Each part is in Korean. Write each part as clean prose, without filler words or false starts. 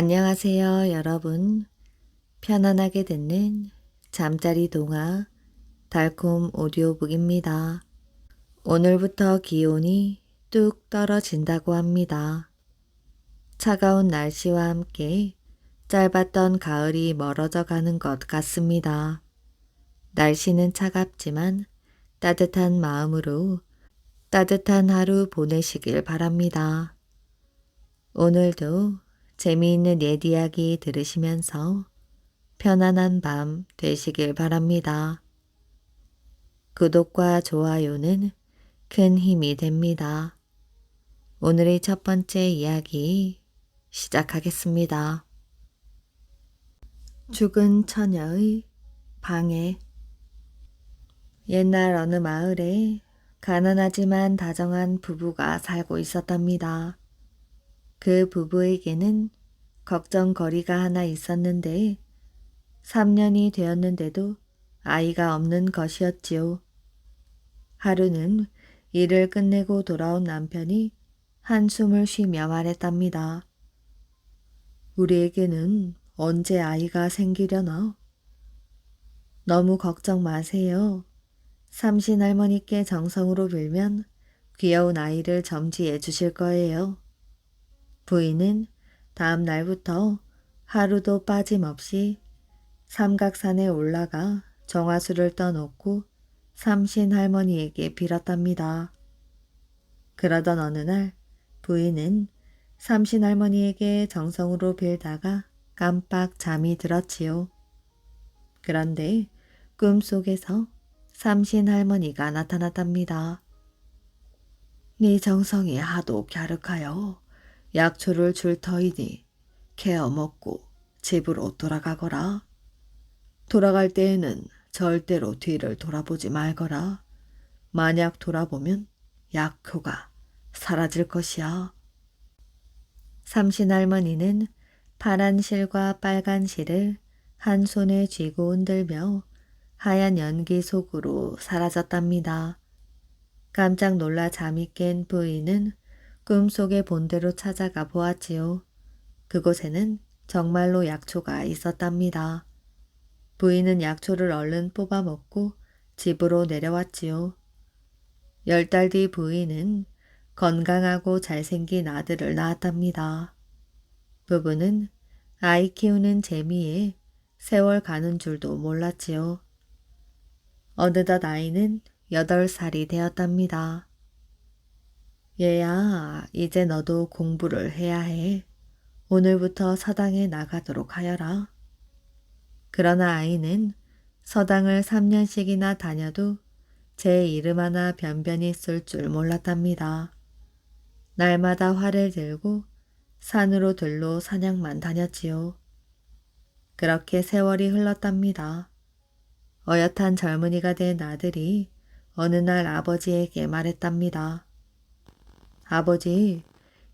안녕하세요, 여러분. 편안하게 듣는 잠자리 동화 달콤 오디오북입니다. 오늘부터 기온이 뚝 떨어진다고 합니다. 차가운 날씨와 함께 짧았던 가을이 멀어져 가는 것 같습니다. 날씨는 차갑지만 따뜻한 마음으로 따뜻한 하루 보내시길 바랍니다. 오늘도 재미있는 옛 이야기 들으시면서 편안한 밤 되시길 바랍니다. 구독과 좋아요는 큰 힘이 됩니다. 오늘의 첫 번째 이야기 시작하겠습니다. 죽은 처녀의 방해. 옛날 어느 마을에 가난하지만 다정한 부부가 살고 있었답니다. 그 부부에게는 걱정거리가 하나 있었는데 3년이 되었는데도 아이가 없는 것이었지요. 하루는 일을 끝내고 돌아온 남편이 한숨을 쉬며 말했답니다. 우리에게는 언제 아이가 생기려나? 너무 걱정 마세요. 삼신 할머니께 정성으로 빌면 귀여운 아이를 점지해 주실 거예요. 부인은 다음 날부터 하루도 빠짐없이 삼각산에 올라가 정화수를 떠놓고 삼신 할머니에게 빌었답니다. 그러던 어느 날 부인은 삼신 할머니에게 정성으로 빌다가 깜빡 잠이 들었지요. 그런데 꿈속에서 삼신 할머니가 나타났답니다. 네 정성이 하도 갸륵하여 약초를 줄 터이니 케어 먹고 집으로 돌아가거라. 돌아갈 때에는 절대로 뒤를 돌아보지 말거라. 만약 돌아보면 약효가 사라질 것이야. 삼신 할머니는 파란 실과 빨간 실을 한 손에 쥐고 흔들며 하얀 연기 속으로 사라졌답니다. 깜짝 놀라 잠이 깬 부인은 꿈속의 본대로 찾아가 보았지요. 그곳에는 정말로 약초가 있었답니다. 부인은 약초를 얼른 뽑아 먹고 집으로 내려왔지요. 10달 뒤 부인은 건강하고 잘생긴 아들을 낳았답니다. 부부는 아이 키우는 재미에 세월 가는 줄도 몰랐지요. 어느덧 아이는 8살이 되었답니다. 얘야, 이제 너도 공부를 해야 해. 오늘부터 서당에 나가도록 하여라. 그러나 아이는 서당을 3년씩이나 다녀도 제 이름 하나 변변히 쓸 줄 몰랐답니다. 날마다 활을 들고 산으로 들로 사냥만 다녔지요. 그렇게 세월이 흘렀답니다. 어엿한 젊은이가 된 아들이 어느 날 아버지에게 말했답니다. 아버지,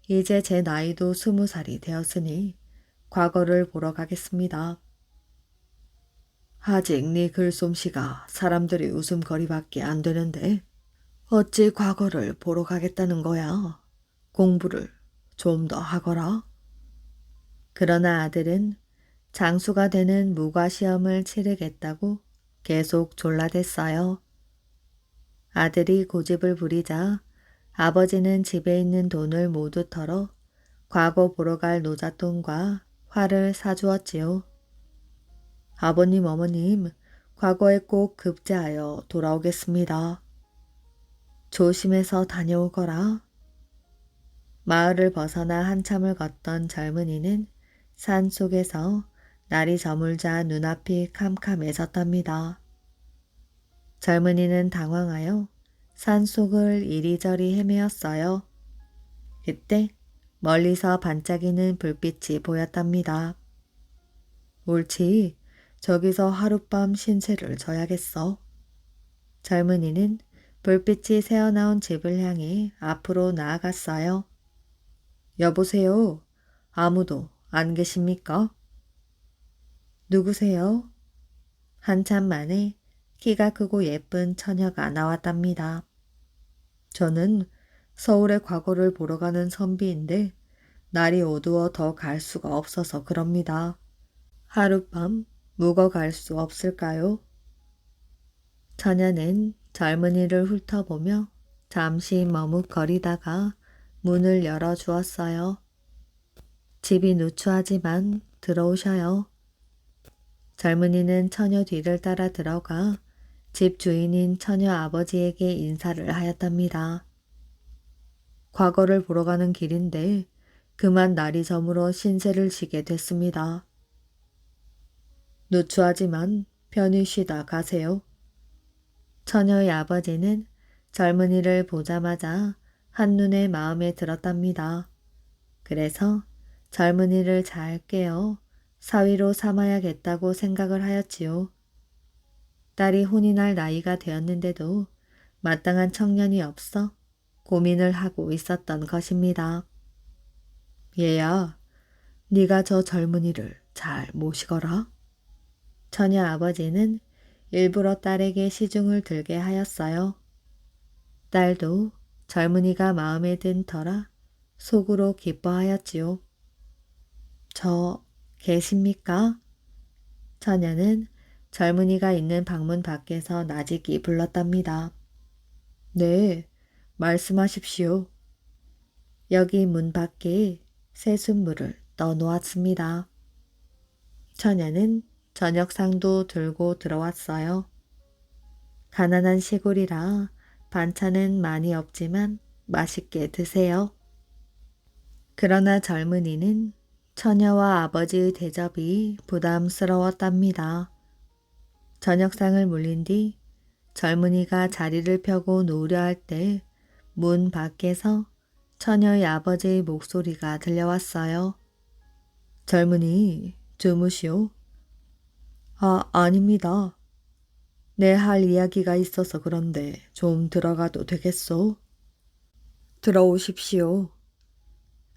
이제 제 나이도 20살이 되었으니 과거를 보러 가겠습니다. 아직 네 글솜씨가 사람들의 웃음거리밖에 안 되는데 어찌 과거를 보러 가겠다는 거야. 공부를 좀 더 하거라. 그러나 아들은 장수가 되는 무과시험을 치르겠다고 계속 졸라댔어요. 아들이 고집을 부리자 아버지는 집에 있는 돈을 모두 털어 과거 보러 갈 노잣돈과 활을 사주었지요. 아버님, 어머님, 과거에 꼭 급제하여 돌아오겠습니다. 조심해서 다녀오거라. 마을을 벗어나 한참을 걷던 젊은이는 산 속에서 날이 저물자 눈앞이 캄캄해졌답니다. 젊은이는 당황하여 산속을 이리저리 헤매었어요. 그때 멀리서 반짝이는 불빛이 보였답니다. 옳지, 저기서 하룻밤 신세를 져야겠어. 젊은이는 불빛이 새어나온 집을 향해 앞으로 나아갔어요. 여보세요? 아무도 안 계십니까? 누구세요? 한참 만에 키가 크고 예쁜 처녀가 나왔답니다. 저는 서울의 과거를 보러 가는 선비인데 날이 어두워 더 갈 수가 없어서 그럽니다. 하룻밤 묵어 갈 수 없을까요? 처녀는 젊은이를 훑어보며 잠시 머뭇거리다가 문을 열어주었어요. 집이 누추하지만 들어오셔요. 젊은이는 처녀 뒤를 따라 들어가 집 주인인 처녀 아버지에게 인사를 하였답니다. 과거를 보러 가는 길인데 그만 날이 저물어 신세를 지게 됐습니다. 누추하지만 편히 쉬다 가세요. 처녀의 아버지는 젊은이를 보자마자 한눈에 마음에 들었답니다. 그래서 젊은이를 잘 깨어 사위로 삼아야겠다고 생각을 하였지요. 딸이 혼이 날 나이가 되었는데도 마땅한 청년이 없어 고민을 하고 있었던 것입니다. 얘야, 네가 저 젊은이를 잘 모시거라. 처녀 아버지는 일부러 딸에게 시중을 들게 하였어요. 딸도 젊은이가 마음에 든 터라 속으로 기뻐하였지요. 저 계십니까? 처녀는 젊은이가 있는 방문 밖에서 나직이 불렀답니다. 네, 말씀하십시오. 여기 문 밖에 새순물을 떠놓았습니다. 처녀는 저녁상도 들고 들어왔어요. 가난한 시골이라 반찬은 많이 없지만 맛있게 드세요. 그러나 젊은이는 처녀와 아버지의 대접이 부담스러웠답니다. 저녁상을 물린 뒤 젊은이가 자리를 펴고 누우려 할 때 문 밖에서 처녀의 아버지의 목소리가 들려왔어요. 젊은이, 주무시오. 아닙니다. 내 할 이야기가 있어서 그런데 좀 들어가도 되겠소? 들어오십시오.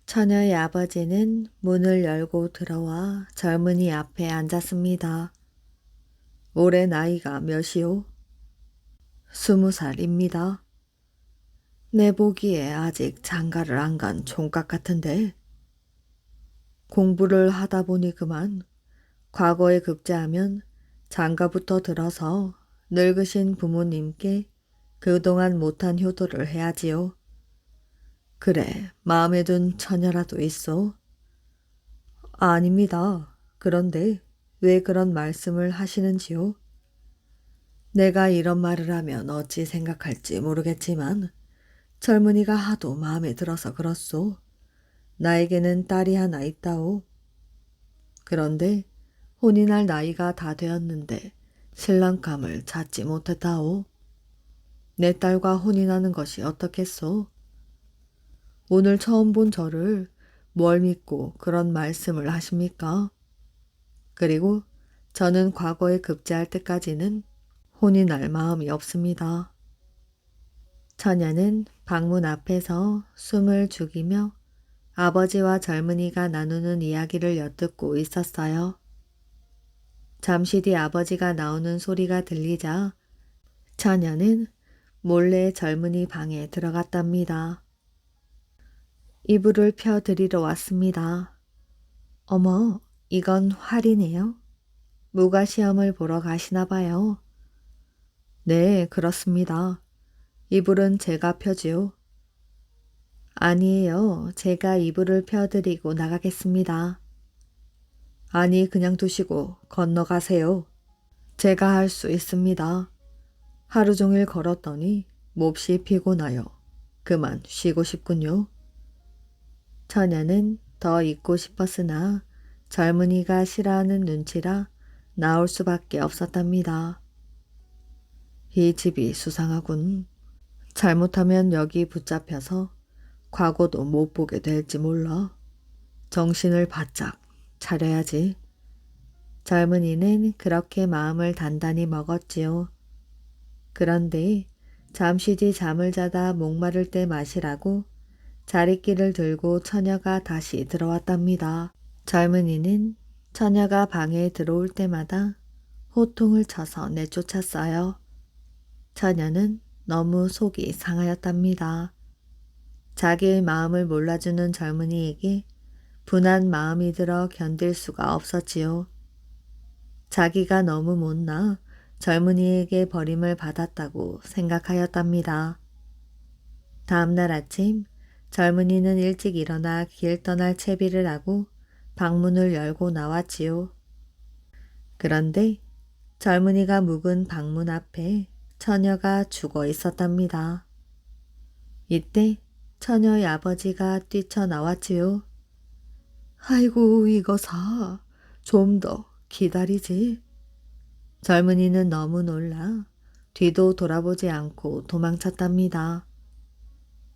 처녀의 아버지는 문을 열고 들어와 젊은이 앞에 앉았습니다. 올해 나이가 몇이오? 20살입니다. 내 보기에 아직 장가를 안 간 총각 같은데. 공부를 하다 보니 그만 과거에 급제하면 장가부터 들어서 늙으신 부모님께 그동안 못한 효도를 해야지요. 그래, 마음에 든 처녀라도 있어? 아닙니다. 그런데 왜 그런 말씀을 하시는지요? 내가 이런 말을 하면 어찌 생각할지 모르겠지만 젊은이가 하도 마음에 들어서 그렇소. 나에게는 딸이 하나 있다오. 그런데 혼이 날 나이가 다 되었는데 신랑감을 찾지 못했다오. 내 딸과 혼이 나는 것이 어떻겠소? 오늘 처음 본 저를 뭘 믿고 그런 말씀을 하십니까? 그리고 저는 과거에 급제할 때까지는 혼이 날 마음이 없습니다. 처녀는 방문 앞에서 숨을 죽이며 아버지와 젊은이가 나누는 이야기를 엿듣고 있었어요. 잠시 뒤 아버지가 나오는 소리가 들리자 처녀는 몰래 젊은이 방에 들어갔답니다. 이불을 펴드리러 왔습니다. 어머, 이건 활이네요. 무가시험을 보러 가시나 봐요. 네, 그렇습니다. 이불은 제가 펴지요. 아니에요. 제가 이불을 펴드리고 나가겠습니다. 아니, 그냥 두시고 건너가세요. 제가 할 수 있습니다. 하루 종일 걸었더니 몹시 피곤하여 그만 쉬고 싶군요. 처녀는 더 있고 싶었으나 젊은이가 싫어하는 눈치라 나올 수밖에 없었답니다. 이 집이 수상하군. 잘못하면 여기 붙잡혀서 과거도 못 보게 될지 몰라. 정신을 바짝 차려야지. 젊은이는 그렇게 마음을 단단히 먹었지요. 그런데 잠시 뒤 잠을 자다 목마를 때 마시라고 자리끼를 들고 처녀가 다시 들어왔답니다. 젊은이는 처녀가 방에 들어올 때마다 호통을 쳐서 내쫓았어요. 처녀는 너무 속이 상하였답니다. 자기의 마음을 몰라주는 젊은이에게 분한 마음이 들어 견딜 수가 없었지요. 자기가 너무 못나 젊은이에게 버림을 받았다고 생각하였답니다. 다음날 아침 젊은이는 일찍 일어나 길 떠날 채비를 하고 방문을 열고 나왔지요. 그런데 젊은이가 묵은 방문 앞에 처녀가 죽어 있었답니다. 이때 처녀의 아버지가 뛰쳐나왔지요. 아이고 이거사, 좀 더 기다리지. 젊은이는 너무 놀라 뒤도 돌아보지 않고 도망쳤답니다.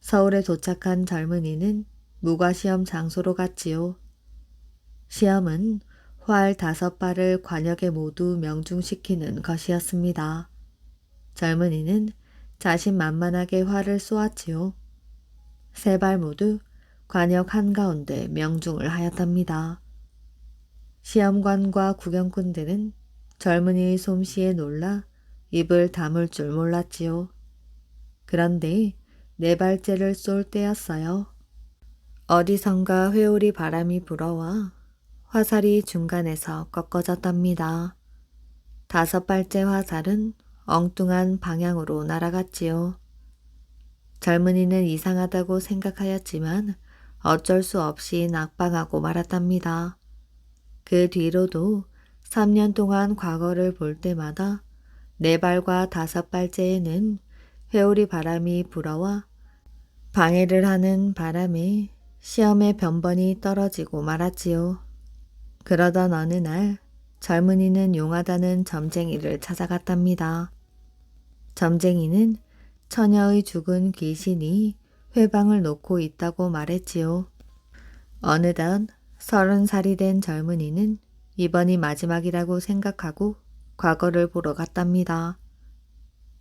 서울에 도착한 젊은이는 무과시험 장소로 갔지요. 시험은 활 5발을 관역에 모두 명중시키는 것이었습니다. 젊은이는 자신만만하게 활을 쏘았지요. 3발 모두 관역 한가운데 명중을 하였답니다. 시험관과 구경꾼들은 젊은이의 솜씨에 놀라 입을 다물 줄 몰랐지요. 그런데 4발째를 쏠 때였어요. 어디선가 회오리 바람이 불어와 화살이 중간에서 꺾어졌답니다. 5발째 화살은 엉뚱한 방향으로 날아갔지요. 젊은이는 이상하다고 생각하였지만 어쩔 수 없이 낙방하고 말았답니다. 그 뒤로도 3년 동안 과거를 볼 때마다 4발과 5발째에는 회오리 바람이 불어와 방해를 하는 바람에 시험의 변번이 떨어지고 말았지요. 그러던 어느 날 젊은이는 용하다는 점쟁이를 찾아갔답니다. 점쟁이는 처녀의 죽은 귀신이 회방을 놓고 있다고 말했지요. 어느덧 30살이 된 젊은이는 이번이 마지막이라고 생각하고 과거를 보러 갔답니다.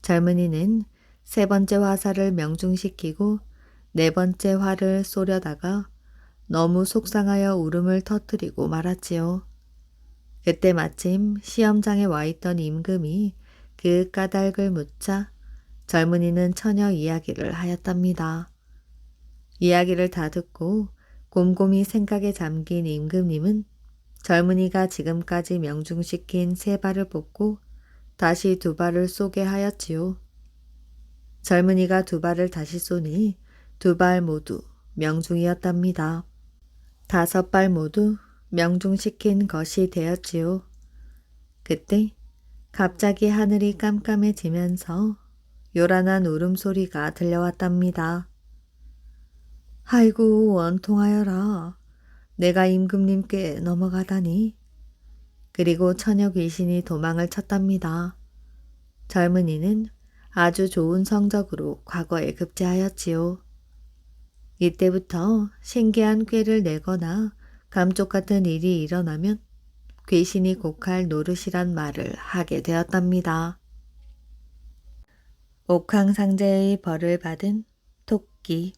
젊은이는 3번째 화살을 명중시키고 4번째 활을 쏘려다가 너무 속상하여 울음을 터뜨리고 말았지요. 그때 마침 시험장에 와 있던 임금이 그 까닭을 묻자 젊은이는 처녀 이야기를 하였답니다. 이야기를 다 듣고 곰곰이 생각에 잠긴 임금님은 젊은이가 지금까지 명중시킨 3발을 뽑고 다시 2발을 쏘게 하였지요. 젊은이가 2발을 다시 쏘니 2발 모두 명중이었답니다. 5발 모두 명중시킨 것이 되었지요. 그때 갑자기 하늘이 깜깜해지면서 요란한 울음소리가 들려왔답니다. 아이고 원통하여라. 내가 임금님께 넘어가다니. 그리고 처녀 귀신이 도망을 쳤답니다. 젊은이는 아주 좋은 성적으로 과거에 급제하였지요. 이때부터 신기한 꾀를 내거나 감쪽 같은 일이 일어나면 귀신이 곡할 노릇이란 말을 하게 되었답니다. 옥황상제의 벌을 받은 토끼.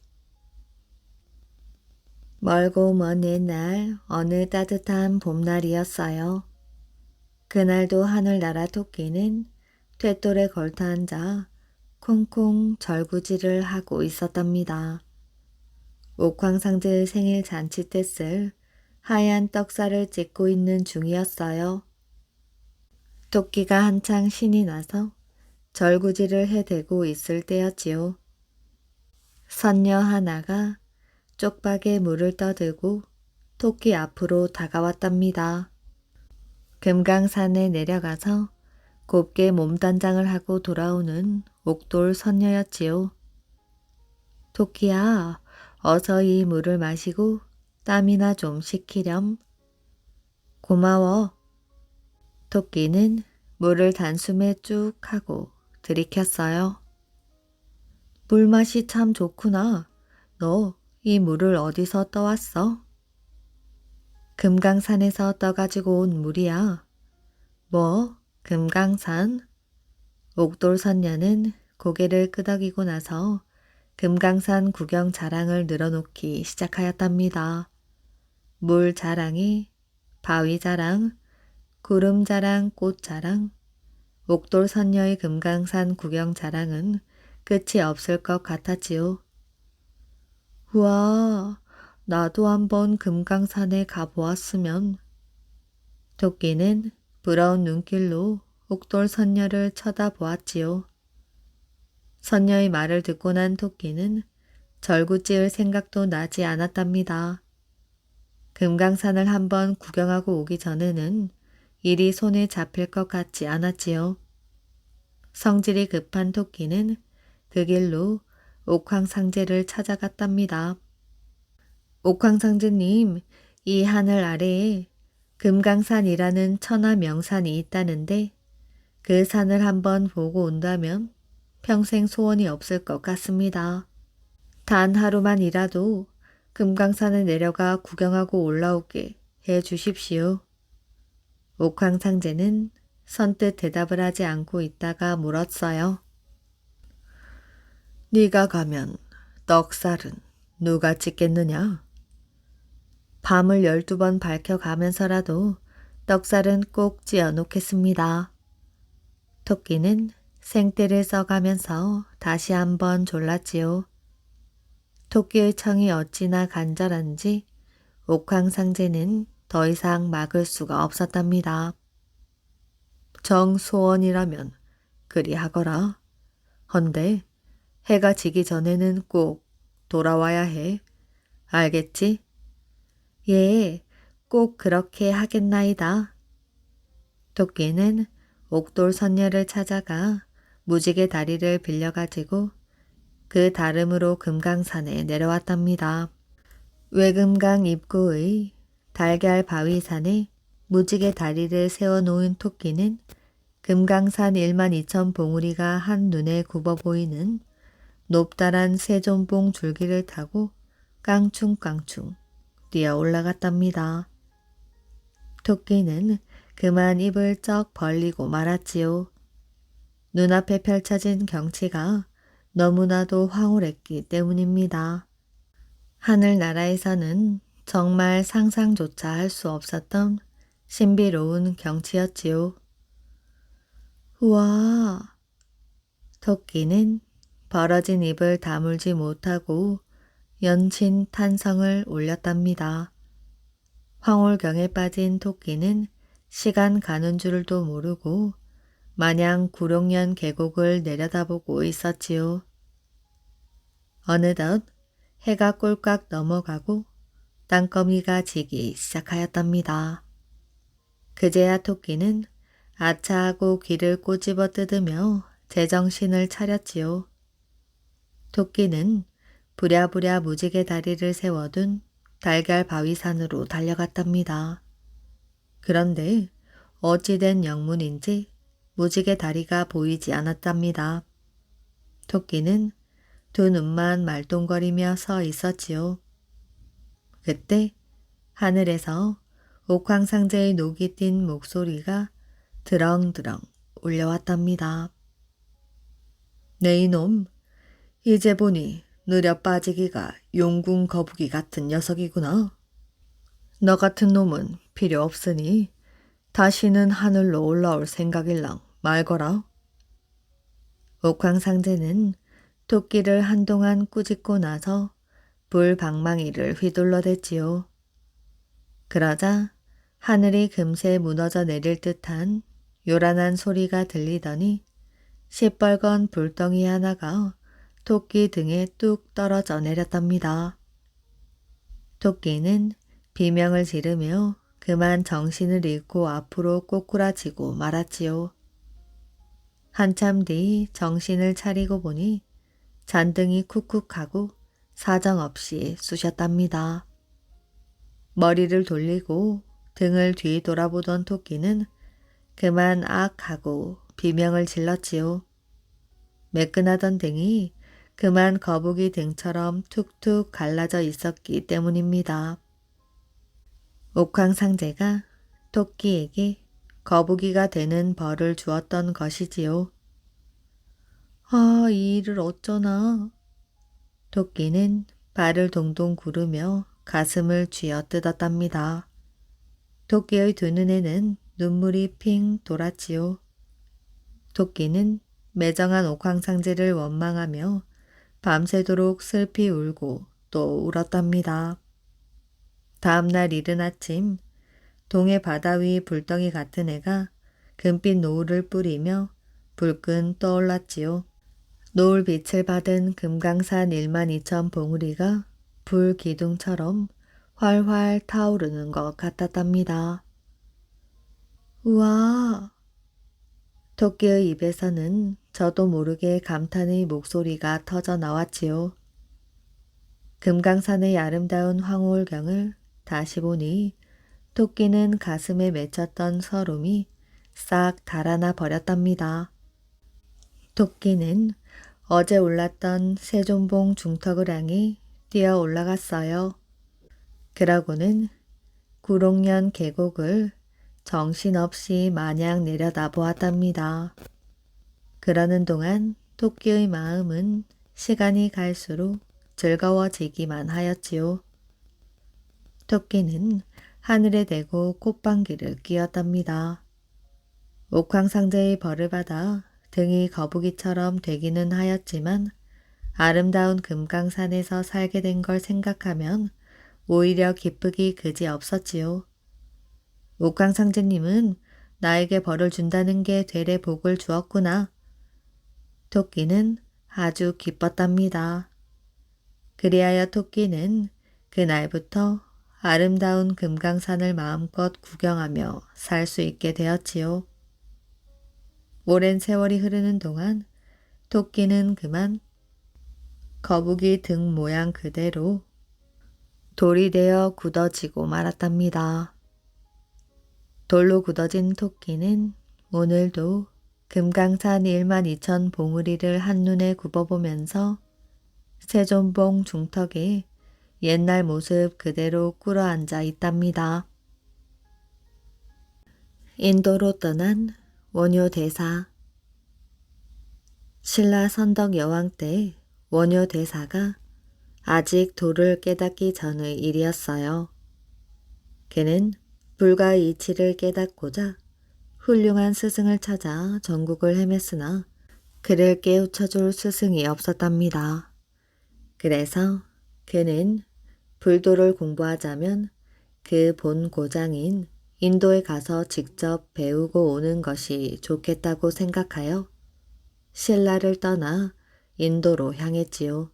멀고 먼 옛날 어느 따뜻한 봄날이었어요. 그날도 하늘나라 토끼는 퇴돌에 걸터앉아 콩콩 절구질을 하고 있었답니다. 옥황상제의 생일 잔치 때 쓸 하얀 떡살을 찍고 있는 중이었어요. 토끼가 한창 신이 나서 절구질을 해대고 있을 때였지요. 선녀 하나가 쪽박에 물을 떠들고 토끼 앞으로 다가왔답니다. 금강산에 내려가서 곱게 몸단장을 하고 돌아오는 옥돌 선녀였지요. 토끼야, 어서 이 물을 마시고 땀이나 좀 식히렴. 고마워. 토끼는 물을 단숨에 쭉 하고 들이켰어요. 물맛이 참 좋구나. 너 이 물을 어디서 떠왔어? 금강산에서 떠가지고 온 물이야. 뭐? 금강산? 옥돌 선녀는 고개를 끄덕이고 나서 금강산 구경 자랑을 늘어놓기 시작하였답니다. 물 자랑에 바위 자랑, 구름 자랑, 꽃 자랑, 옥돌 선녀의 금강산 구경 자랑은 끝이 없을 것 같았지요. 우와, 나도 한번 금강산에 가보았으면. 토끼는 부러운 눈길로 옥돌 선녀를 쳐다보았지요. 선녀의 말을 듣고 난 토끼는 절구찌을 생각도 나지 않았답니다. 금강산을 한번 구경하고 오기 전에는 일이 손에 잡힐 것 같지 않았지요. 성질이 급한 토끼는 그 길로 옥황상제를 찾아갔답니다. 옥황상제님, 이 하늘 아래에 금강산이라는 천하 명산이 있다는데 그 산을 한번 보고 온다면 평생 소원이 없을 것 같습니다. 단 하루만이라도 금강산에 내려가 구경하고 올라오게 해 주십시오. 옥황상제는 선뜻 대답을 하지 않고 있다가 물었어요. 네가 가면 떡살은 누가 찍겠느냐? 밤을 12번 밝혀가면서라도 떡살은 꼭 찌어놓겠습니다. 토끼는 생떼를 써가면서 다시 한번 졸랐지요. 토끼의 청이 어찌나 간절한지 옥황상제는 더 이상 막을 수가 없었답니다. 정소원이라면 그리하거라. 헌데 해가 지기 전에는 꼭 돌아와야 해. 알겠지? 예, 꼭 그렇게 하겠나이다. 토끼는 옥돌 선녀를 찾아가 무지개 다리를 빌려가지고 그 다름으로 금강산에 내려왔답니다. 외금강 입구의 달걀 바위산에 무지개 다리를 세워놓은 토끼는 금강산 12,000 봉우리가 한눈에 굽어 보이는 높다란 세존봉 줄기를 타고 깡충깡충 뛰어 올라갔답니다. 토끼는 그만 입을 쩍 벌리고 말았지요. 눈앞에 펼쳐진 경치가 너무나도 황홀했기 때문입니다. 하늘나라에서는 정말 상상조차 할 수 없었던 신비로운 경치였지요. 우와! 토끼는 벌어진 입을 다물지 못하고 연신 탄성을 올렸답니다. 황홀경에 빠진 토끼는 시간 가는 줄도 모르고 마냥 구룡연 계곡을 내려다보고 있었지요. 어느덧 해가 꼴깍 넘어가고 땅거미가 지기 시작하였답니다. 그제야 토끼는 아차하고 귀를 꼬집어 뜯으며 제정신을 차렸지요. 토끼는 부랴부랴 무지개 다리를 세워둔 달걀 바위산으로 달려갔답니다. 그런데 어찌된 영문인지 무지개 다리가 보이지 않았답니다. 토끼는 두 눈만 말똥거리며 서 있었지요. 그때 하늘에서 옥황상제의 녹이 띈 목소리가 드렁드렁 울려왔답니다. 네 이놈, 이제 보니 느려 빠지기가 용궁 거북이 같은 녀석이구나. 너 같은 놈은 필요 없으니 다시는 하늘로 올라올 생각일랑 말거라. 옥황상제는 토끼를 한동안 꾸짖고 나서 불방망이를 휘둘러댔지요. 그러자 하늘이 금세 무너져 내릴 듯한 요란한 소리가 들리더니 시뻘건 불덩이 하나가 토끼 등에 뚝 떨어져 내렸답니다. 토끼는 비명을 지르며 그만 정신을 잃고 앞으로 꼬꾸라지고 말았지요. 한참 뒤 정신을 차리고 보니 잔등이 쿡쿡하고 사정없이 쑤셨답니다. 머리를 돌리고 등을 뒤 돌아보던 토끼는 그만 악 하고 비명을 질렀지요. 매끈하던 등이 그만 거북이 등처럼 툭툭 갈라져 있었기 때문입니다. 옥황상제가 토끼에게 거북이가 되는 벌을 주었던 것이지요. 아, 이 일을 어쩌나. 토끼는 발을 동동 구르며 가슴을 쥐어뜯었답니다. 토끼의 두 눈에는 눈물이 핑 돌았지요. 토끼는 매정한 옥황상제를 원망하며 밤새도록 슬피 울고 또 울었답니다. 다음날 이른 아침 동해 바다 위 불덩이 같은 애가 금빛 노을을 뿌리며 불끈 떠올랐지요. 노을 빛을 받은 금강산 12,000 봉우리가 불 기둥처럼 활활 타오르는 것 같았답니다. 우와! 토끼의 입에서는 저도 모르게 감탄의 목소리가 터져 나왔지요. 금강산의 아름다운 황홀경을 다시 보니 토끼는 가슴에 맺혔던 서름이 싹 달아나 버렸답니다. 토끼는 어제 올랐던 세존봉 중턱을 향해 뛰어 올라갔어요. 그러고는 구롱년 계곡을 정신없이 마냥 내려다 보았답니다. 그러는 동안 토끼의 마음은 시간이 갈수록 즐거워지기만 하였지요. 토끼는 하늘에 대고 꽃방귀를 뀌었답니다. 옥황상제의 벌을 받아 등이 거북이처럼 되기는 하였지만 아름다운 금강산에서 살게 된 걸 생각하면 오히려 기쁘기 그지 없었지요. 옥황상제님은 나에게 벌을 준다는 게 되레 복을 주었구나. 토끼는 아주 기뻤답니다. 그리하여 토끼는 그날부터 아름다운 금강산을 마음껏 구경하며 살 수 있게 되었지요. 오랜 세월이 흐르는 동안 토끼는 그만 거북이 등 모양 그대로 돌이 되어 굳어지고 말았답니다. 돌로 굳어진 토끼는 오늘도 금강산 12,000 봉우리를 한눈에 굽어보면서 세존봉 중턱에 옛날 모습 그대로 꿇어앉아 있답니다. 인도로 떠난 원효 대사. 신라 선덕 여왕 때 원효 대사가 아직 도를 깨닫기 전의 일이었어요. 그는 불가의 이치를 깨닫고자 훌륭한 스승을 찾아 전국을 헤맸으나 그를 깨우쳐줄 스승이 없었답니다. 그래서 그는 불도를 공부하자면 그 본 고장인 인도에 가서 직접 배우고 오는 것이 좋겠다고 생각하여 신라를 떠나 인도로 향했지요.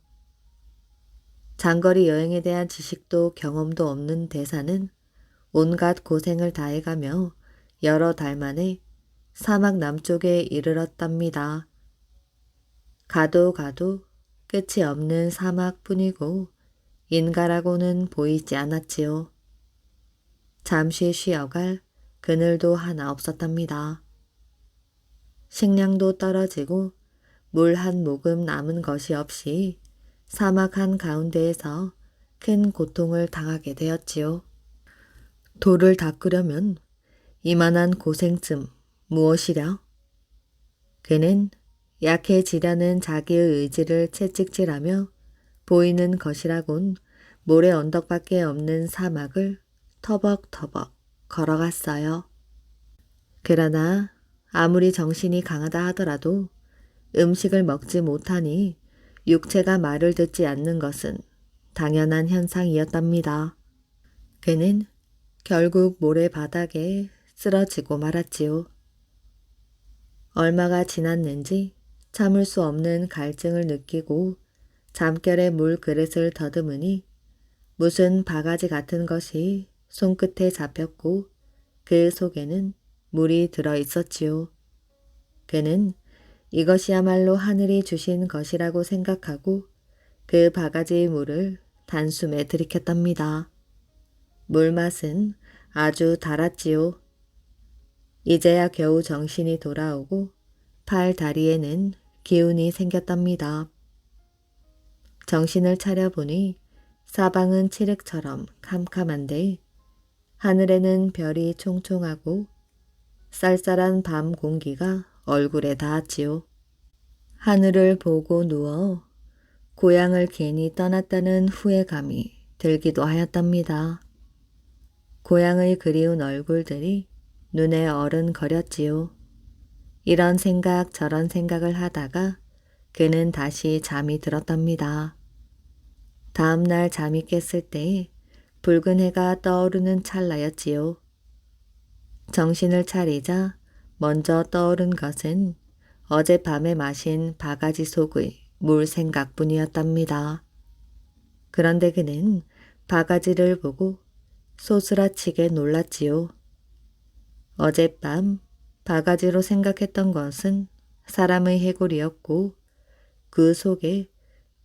장거리 여행에 대한 지식도 경험도 없는 대사는 온갖 고생을 다해가며 여러 달 만에 사막 남쪽에 이르렀답니다. 가도 가도 끝이 없는 사막뿐이고 인가라고는 보이지 않았지요. 잠시 쉬어갈 그늘도 하나 없었답니다. 식량도 떨어지고 물 한 모금 남은 것이 없이 사막 한 가운데에서 큰 고통을 당하게 되었지요. 돌을 닦으려면 이만한 고생쯤 무엇이랴? 그는 약해지려는 자기의 의지를 채찍질하며 보이는 것이라곤 모래 언덕밖에 없는 사막을 터벅터벅 걸어갔어요. 그러나 아무리 정신이 강하다 하더라도 음식을 먹지 못하니 육체가 말을 듣지 않는 것은 당연한 현상이었답니다. 그는 결국 모래바닥에 쓰러지고 말았지요. 얼마가 지났는지 참을 수 없는 갈증을 느끼고 잠결에 물 그릇을 더듬으니 무슨 바가지 같은 것이 손끝에 잡혔고 그 속에는 물이 들어 있었지요. 그는 이것이야말로 하늘이 주신 것이라고 생각하고 그 바가지의 물을 단숨에 들이켰답니다. 물맛은 아주 달았지요. 이제야 겨우 정신이 돌아오고 팔 다리에는 기운이 생겼답니다. 정신을 차려보니 사방은 칠흑처럼 캄캄한데 하늘에는 별이 총총하고 쌀쌀한 밤 공기가 얼굴에 닿았지요. 하늘을 보고 누워 고향을 괜히 떠났다는 후회감이 들기도 하였답니다. 고향의 그리운 얼굴들이 눈에 어른거렸지요. 이런 생각 저런 생각을 하다가 그는 다시 잠이 들었답니다. 다음 날 잠이 깼을 때 붉은 해가 떠오르는 찰나였지요. 정신을 차리자 먼저 떠오른 것은 어젯밤에 마신 바가지 속의 물 생각뿐이었답니다. 그런데 그는 바가지를 보고 소스라치게 놀랐지요. 어젯밤 바가지로 생각했던 것은 사람의 해골이었고 그 속에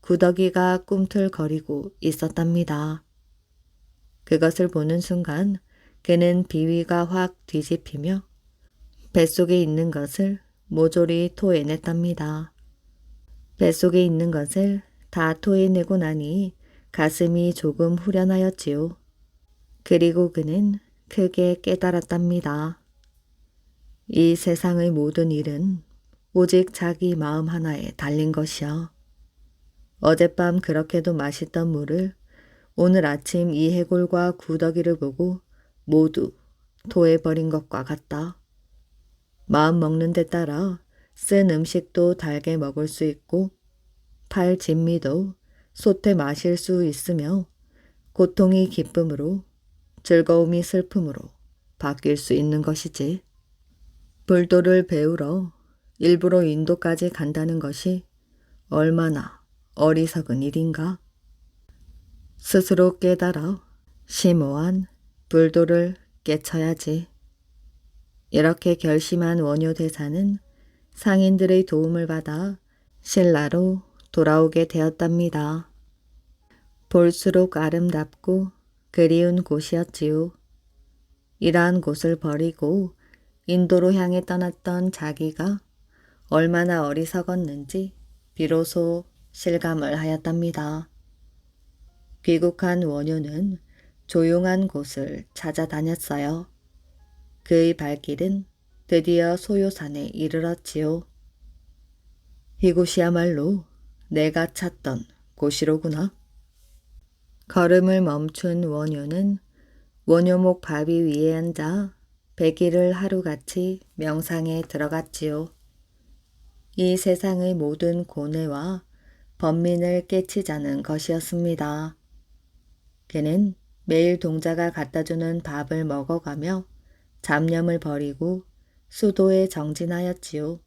구더기가 꿈틀거리고 있었답니다. 그것을 보는 순간 그는 비위가 확 뒤집히며 뱃속에 있는 것을 모조리 토해냈답니다. 뱃속에 있는 것을 다 토해내고 나니 가슴이 조금 후련하였지요. 그리고 그는 크게 깨달았답니다. 이 세상의 모든 일은 오직 자기 마음 하나에 달린 것이야. 어젯밤 그렇게도 맛있던 물을 오늘 아침 이 해골과 구더기를 보고 모두 토해버린 것과 같다. 마음 먹는 데 따라 쓴 음식도 달게 먹을 수 있고 팔 진미도 솟게 마실 수 있으며 고통이 기쁨으로 즐거움이 슬픔으로 바뀔 수 있는 것이지. 불도를 배우러 일부러 인도까지 간다는 것이 얼마나 어리석은 일인가. 스스로 깨달아 심오한 불도를 깨쳐야지. 이렇게 결심한 원효 대사는 상인들의 도움을 받아 신라로 돌아오게 되었답니다. 볼수록 아름답고 그리운 곳이었지요. 이러한 곳을 버리고 인도로 향해 떠났던 자기가 얼마나 어리석었는지 비로소 실감을 하였답니다. 귀국한 원효는 조용한 곳을 찾아다녔어요. 그의 발길은 드디어 소요산에 이르렀지요. 이곳이야말로 내가 찾던 곳이로구나. 걸음을 멈춘 원효는 원효목 바위 위에 앉아 백일을 하루같이 명상에 들어갔지요. 이 세상의 모든 고뇌와 번민을 깨치자는 것이었습니다. 그는 매일 동자가 갖다주는 밥을 먹어가며 잡념을 버리고 수도에 정진하였지요.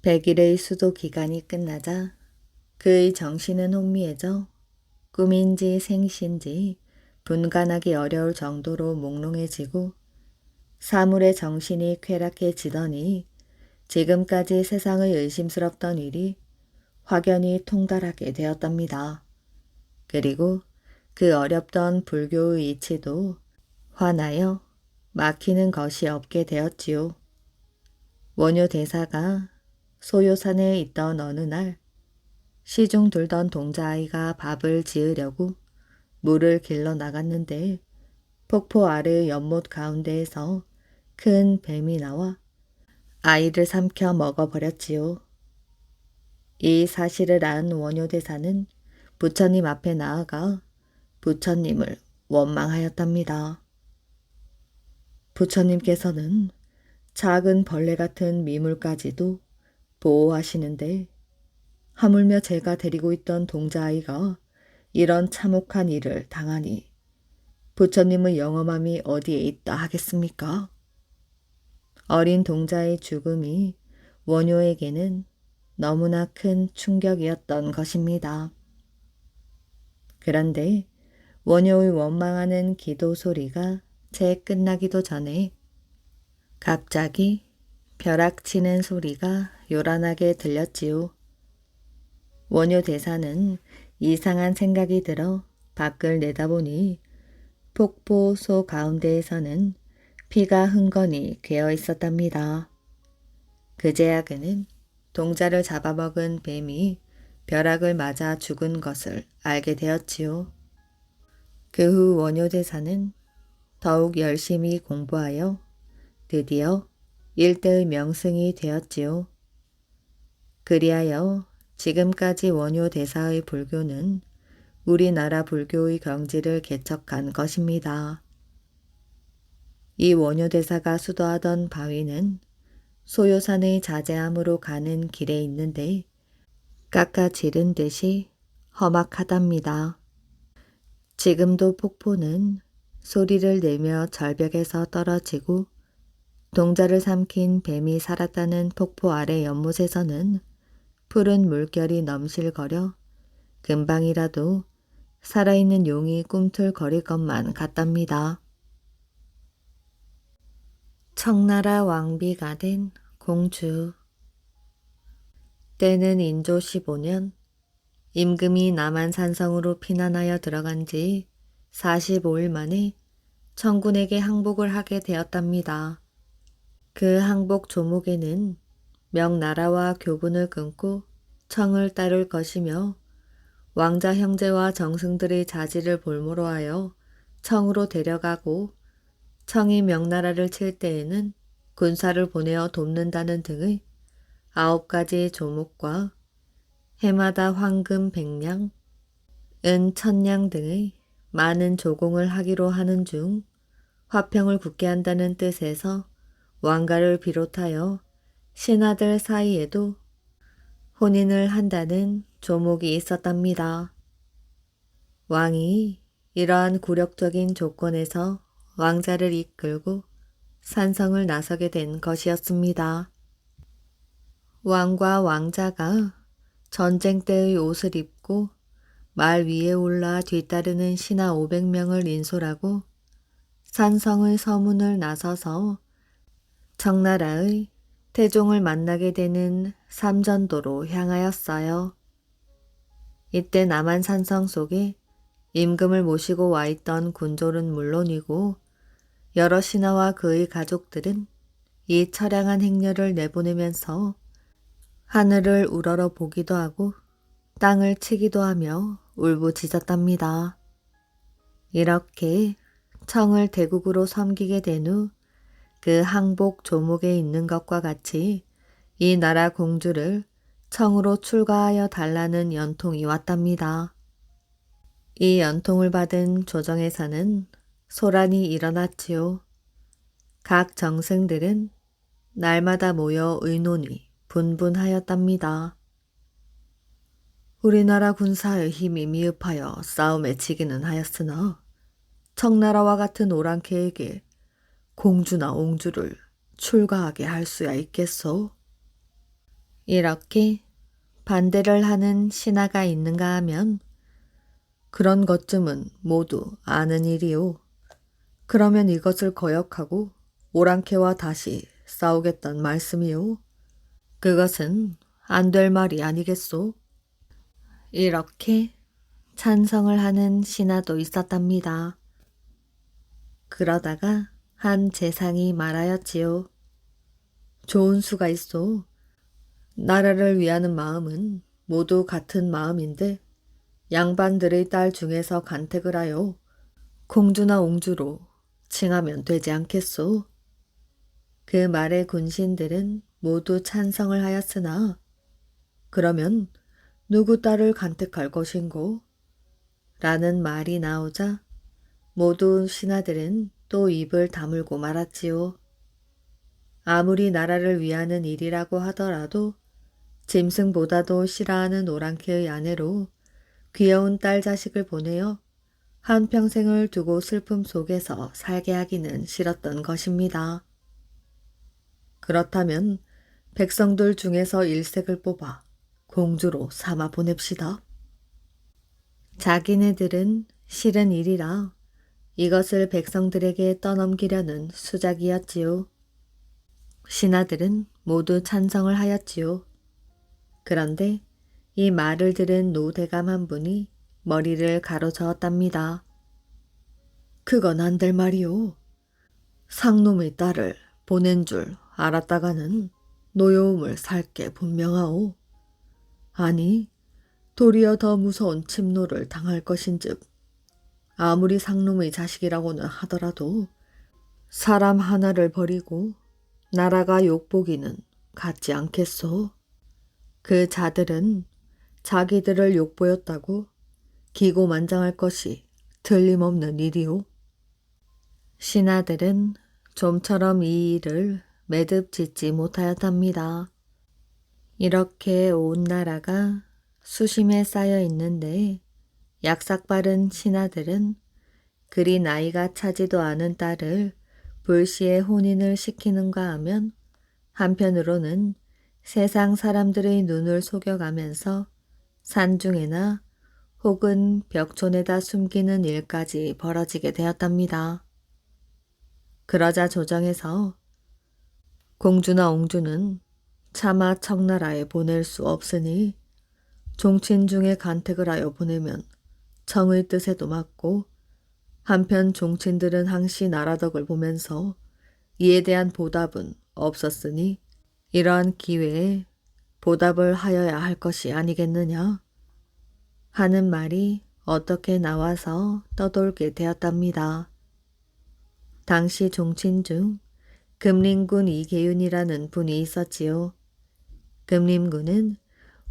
백일의 수도 기간이 끝나자 그의 정신은 혼미해져 꿈인지 생시인지 분간하기 어려울 정도로 몽롱해지고 사물의 정신이 쾌락해지더니 지금까지 세상의 의심스럽던 일이 확연히 통달하게 되었답니다. 그리고 그 어렵던 불교의 이치도 환하여 막히는 것이 없게 되었지요. 원효 대사가 소요산에 있던 어느 날 시중 들던 동자아이가 밥을 지으려고 물을 길러 나갔는데 폭포 아래 연못 가운데에서 큰 뱀이 나와 아이를 삼켜 먹어버렸지요. 이 사실을 안 원효 대사는 부처님 앞에 나아가 부처님을 원망하였답니다. 부처님께서는 작은 벌레 같은 미물까지도 보호하시는데 하물며 제가 데리고 있던 동자아이가 이런 참혹한 일을 당하니 부처님의 영험함이 어디에 있다 하겠습니까? 어린 동자의 죽음이 원효에게는 너무나 큰 충격이었던 것입니다. 그런데 원효의 원망하는 기도 소리가 채 끝나기도 전에 갑자기 벼락치는 소리가 요란하게 들렸지요. 원효 대사는 이상한 생각이 들어 밖을 내다보니 폭포 소 가운데에서는 피가 흥건히 괴어 있었답니다. 그제야 그는 동자를 잡아먹은 뱀이 벼락을 맞아 죽은 것을 알게 되었지요. 그 후 원효 대사는 더욱 열심히 공부하여 드디어 일대의 명승이 되었지요. 그리하여 지금까지 원효 대사의 불교는 우리나라 불교의 경지를 개척한 것입니다. 이 원효 대사가 수도하던 바위는 소요산의 자제암으로 가는 길에 있는데 깎아지른 듯이 험악하답니다. 지금도 폭포는 소리를 내며 절벽에서 떨어지고 동자를 삼킨 뱀이 살았다는 폭포 아래 연못에서는 푸른 물결이 넘실거려 금방이라도 살아있는 용이 꿈틀거릴 것만 같답니다. 청나라 왕비가 된 공주. 때는 인조 15년 임금이 남한산성으로 피난하여 들어간 지 45일 만에 청군에게 항복을 하게 되었답니다. 그 항복 조목에는 명나라와 교분을 끊고 청을 따를 것이며 왕자 형제와 정승들의 자질을 볼모로 하여 청으로 데려가고 청이 명나라를 칠 때에는 군사를 보내어 돕는다는 등의 9가지 조목과 해마다 황금 100냥, 은 1000냥 등의 많은 조공을 하기로 하는 중 화평을 굳게 한다는 뜻에서 왕가를 비롯하여 신하들 사이에도 혼인을 한다는 조목이 있었답니다. 왕이 이러한 굴욕적인 조건에서 왕자를 이끌고 산성을 나서게 된 것이었습니다. 왕과 왕자가 전쟁 때의 옷을 입고 말 위에 올라 뒤따르는 신하 500명을 인솔하고 산성의 서문을 나서서 청나라의 태종을 만나게 되는 삼전도로 향하였어요. 이때 남한산성 속에 임금을 모시고 와 있던 군졸은 물론이고 여러 신하와 그의 가족들은 이 처량한 행렬을 내보내면서 하늘을 우러러 보기도 하고 땅을 치기도 하며 울부짖었답니다. 이렇게 청을 대국으로 섬기게 된 후 그 항복 조목에 있는 것과 같이 이 나라 공주를 청으로 출가하여 달라는 연통이 왔답니다. 이 연통을 받은 조정에서는 소란이 일어났지요. 각 정승들은 날마다 모여 의논이 분분하였답니다. 우리나라 군사의 힘이 미흡하여 싸움에 지기는 하였으나 청나라와 같은 오랑캐에게 공주나 옹주를 출가하게 할 수야 있겠소? 이렇게 반대를 하는 신하가 있는가 하면 그런 것쯤은 모두 아는 일이요. 그러면 이것을 거역하고 오랑캐와 다시 싸우겠단 말씀이요. 그것은 안 될 말이 아니겠소? 이렇게 찬성을 하는 신하도 있었답니다. 그러다가 한 재상이 말하였지요. 좋은 수가 있소. 나라를 위하는 마음은 모두 같은 마음인데 양반들의 딸 중에서 간택을 하여 공주나 옹주로 칭하면 되지 않겠소? 그 말에 군신들은 모두 찬성을 하였으나 그러면 누구 딸을 간택할 것인고? 라는 말이 나오자 모두 신하들은 또 입을 다물고 말았지요. 아무리 나라를 위하는 일이라고 하더라도 짐승보다도 싫어하는 오랑캐의 아내로 귀여운 딸 자식을 보내어 한평생을 두고 슬픔 속에서 살게 하기는 싫었던 것입니다. 그렇다면 백성들 중에서 일색을 뽑아 공주로 삼아 보냅시다. 자기네들은 싫은 일이라 이것을 백성들에게 떠넘기려는 수작이었지요. 신하들은 모두 찬성을 하였지요. 그런데 이 말을 들은 노대감 한 분이 머리를 가로저었답니다. 그건 안 될 말이오. 상놈의 딸을 보낸 줄 알았다가는 노여움을 살 게 분명하오. 아니, 도리어 더 무서운 침노를 당할 것인즉 아무리 상놈의 자식이라고는 하더라도 사람 하나를 버리고 나라가 욕보기는 같지 않겠소. 그 자들은 자기들을 욕보였다고 기고만장할 것이 틀림없는 일이오. 신하들은 좀처럼 이 일을 매듭 짓지 못하였답니다. 이렇게 온 나라가 수심에 쌓여 있는데 약삭빠른 신하들은 그리 나이가 차지도 않은 딸을 불시에 혼인을 시키는가 하면 한편으로는 세상 사람들의 눈을 속여가면서 산중에나 혹은 벽촌에다 숨기는 일까지 벌어지게 되었답니다. 그러자 조정에서 공주나 옹주는 차마 청나라에 보낼 수 없으니 종친 중에 간택을 하여 보내면 청의 뜻에도 맞고 한편 종친들은 항시 나라덕을 보면서 이에 대한 보답은 없었으니 이러한 기회에 보답을 하여야 할 것이 아니겠느냐 하는 말이 어떻게 나와서 떠돌게 되었답니다. 당시 종친 중 금림군 이계윤이라는 분이 있었지요. 금림군은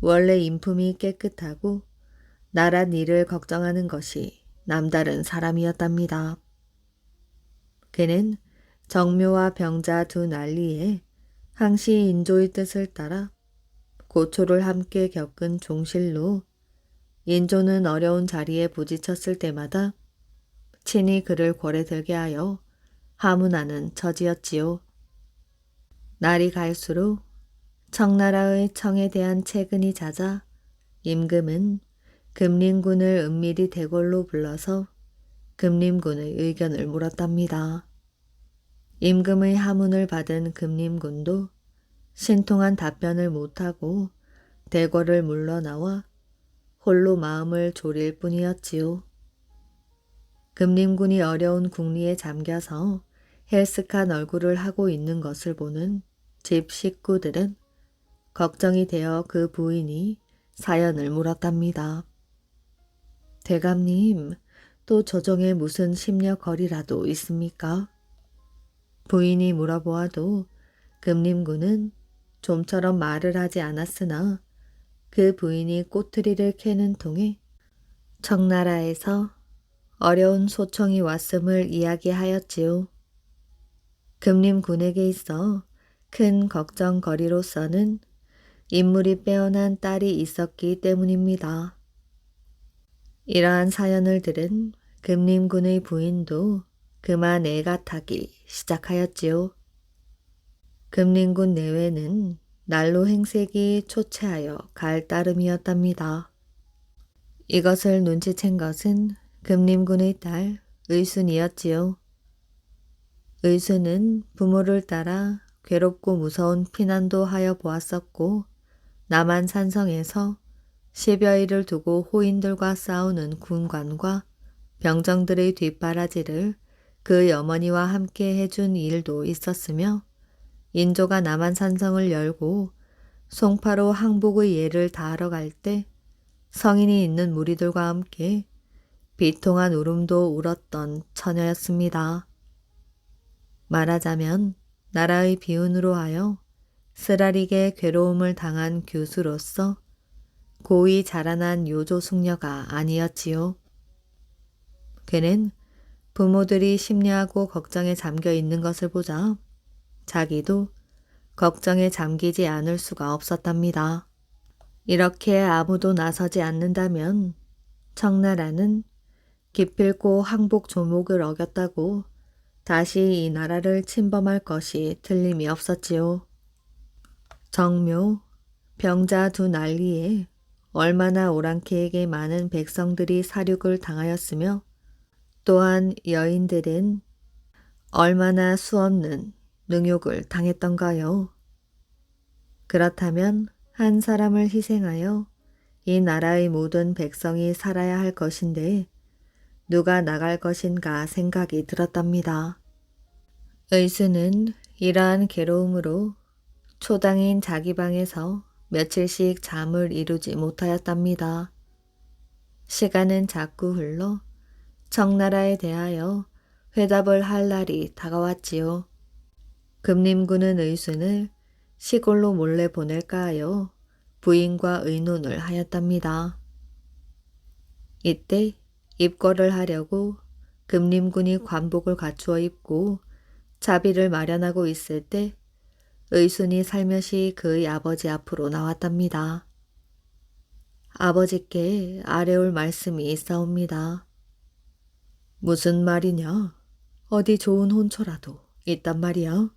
원래 인품이 깨끗하고 나라 일을 걱정하는 것이 남다른 사람이었답니다. 그는 정묘와 병자 두 난리에 항시 인조의 뜻을 따라 고초를 함께 겪은 종실로 인조는 어려운 자리에 부딪혔을 때마다 친히 그를 골에 들게 하여 하문하는 처지였지요. 날이 갈수록 청나라의 청에 대한 채근이 잦아 임금은 금림군을 은밀히 대궐로 불러서 금림군의 의견을 물었답니다. 임금의 하문을 받은 금림군도 신통한 답변을 못하고 대궐을 물러나와 홀로 마음을 졸일 뿐이었지요. 금림군이 어려운 궁리에 잠겨서 헬쓱한 얼굴을 하고 있는 것을 보는 집 식구들은 걱정이 되어 그 부인이 사연을 물었답니다. 대감님, 또 조정에 무슨 심려거리라도 있습니까? 부인이 물어보아도 금림군은 좀처럼 말을 하지 않았으나 그 부인이 꼬투리를 캐는 통에 청나라에서 어려운 소청이 왔음을 이야기하였지요. 금림군에게 있어 큰 걱정거리로서는 인물이 빼어난 딸이 있었기 때문입니다. 이러한 사연을 들은 금림군의 부인도 그만 애가 타기 시작하였지요. 금림군 내외는 날로 행색이 초췌하여 갈 따름이었답니다. 이것을 눈치챈 것은 금림군의 딸 의순이었지요. 의순은 부모를 따라 괴롭고 무서운 피난도 하여 보았었고 남한 산성에서 10여일을 두고 호인들과 싸우는 군관과 병정들의 뒷바라지를 그 어머니와 함께 해준 일도 있었으며 인조가 남한 산성을 열고 송파로 항복의 예를 다하러 갈 때 성인이 있는 무리들과 함께 비통한 울음도 울었던 처녀였습니다. 말하자면 나라의 비운으로 하여 쓰라리게 괴로움을 당한 교수로서 고이 자라난 요조 숙녀가 아니었지요. 그는 부모들이 심려하고 걱정에 잠겨 있는 것을 보자 자기도 걱정에 잠기지 않을 수가 없었답니다. 이렇게 아무도 나서지 않는다면 청나라는 기필코 항복 조목을 어겼다고 다시 이 나라를 침범할 것이 틀림이 없었지요. 정묘, 병자 두 난리에 얼마나 오랑캐에게 많은 백성들이 사륙을 당하였으며 또한 여인들은 얼마나 수없는 능욕을 당했던가요. 그렇다면 한 사람을 희생하여 이 나라의 모든 백성이 살아야 할 것인데 누가 나갈 것인가 생각이 들었답니다. 의수는 이러한 괴로움으로 초당인 자기 방에서 며칠씩 잠을 이루지 못하였답니다. 시간은 자꾸 흘러 청나라에 대하여 회답을 할 날이 다가왔지요. 금림군은 의순을 시골로 몰래 보낼까 하여 부인과 의논을 하였답니다. 이때 입궐을 하려고 금림군이 관복을 갖추어 입고 자비를 마련하고 있을 때 의순이 살며시 그의 아버지 앞으로 나왔답니다. 아버지께 아뢰올 말씀이 있사옵니다. 무슨 말이냐? 어디 좋은 혼처라도 있단 말이야?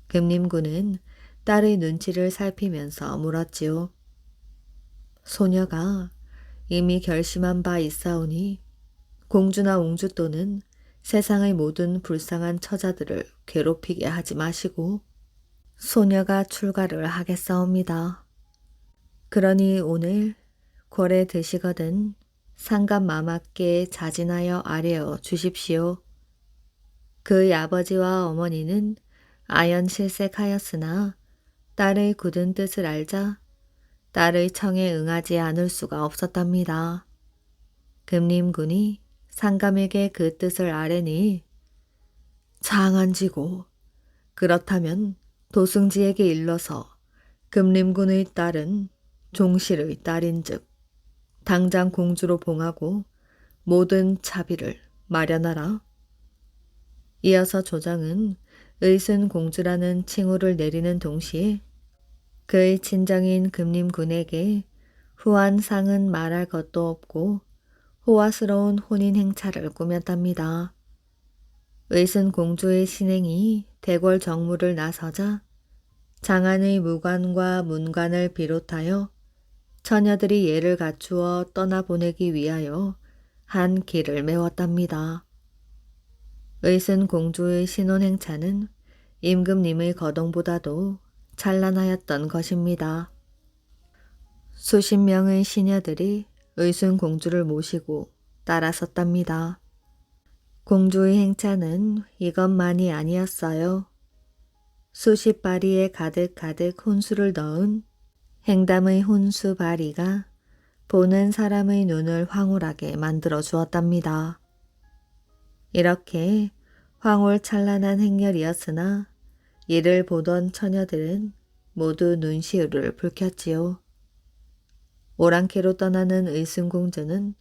금림군은 딸의 눈치를 살피면서 물었지요. 소녀가 이미 결심한 바 있사오니 공주나 옹주 또는 세상의 모든 불쌍한 처자들을 괴롭히게 하지 마시고 소녀가 출가를 하겠사옵니다. 그러니 오늘 궐에 드시거든 상감 마마께 자진하여 아뢰어 주십시오. 그의 아버지와 어머니는 아연실색하였으나 딸의 굳은 뜻을 알자 딸의 청에 응하지 않을 수가 없었답니다. 금림군이 상감에게 그 뜻을 아뢰니 장한지고 그렇다면 도승지에게 일러서 금림군의 딸은 종실의 딸인즉 당장 공주로 봉하고 모든 차비를 마련하라. 이어서 조정은 의순 공주라는 칭호를 내리는 동시에 그의 친정인 금림군에게 후한 상은 말할 것도 없고 호화스러운 혼인 행차를 꾸몄답니다. 의순 공주의 신행이 대궐 정무를 나서자 장안의 무관과 문관을 비롯하여 처녀들이 예를 갖추어 떠나보내기 위하여 한 길을 메웠답니다. 의순 공주의 신혼 행차는 임금님의 거동보다도 찬란하였던 것입니다. 수십 명의 시녀들이 의순 공주를 모시고 따라섰답니다. 공주의 행차는 이것만이 아니었어요. 수십 바리에 가득가득 혼수를 넣은 행담의 혼수 바리가 보는 사람의 눈을 황홀하게 만들어 주었답니다. 이렇게 황홀찬란한 행렬이었으나 이를 보던 처녀들은 모두 눈시울을 붉혔지요. 오랑캐로 떠나는 의순공주는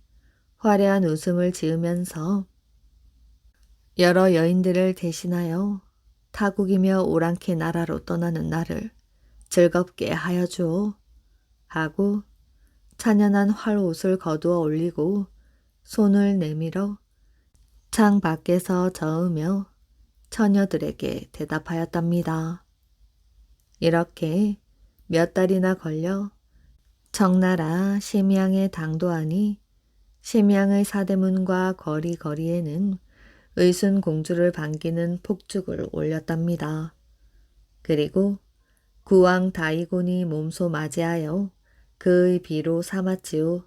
화려한 웃음을 지으면서 여러 여인들을 대신하여 타국이며 오랑캐 나라로 떠나는 나를 즐겁게 하여 주오 하고 찬연한 활옷을 거두어 올리고 손을 내밀어 창 밖에서 저으며 처녀들에게 대답하였답니다. 이렇게 몇 달이나 걸려 청나라 심양에 당도하니 심양의 사대문과 거리거리에는 의순 공주를 반기는 폭죽을 올렸답니다. 그리고 구왕 다이곤이 몸소 맞이하여 그의 비로 삼았지요.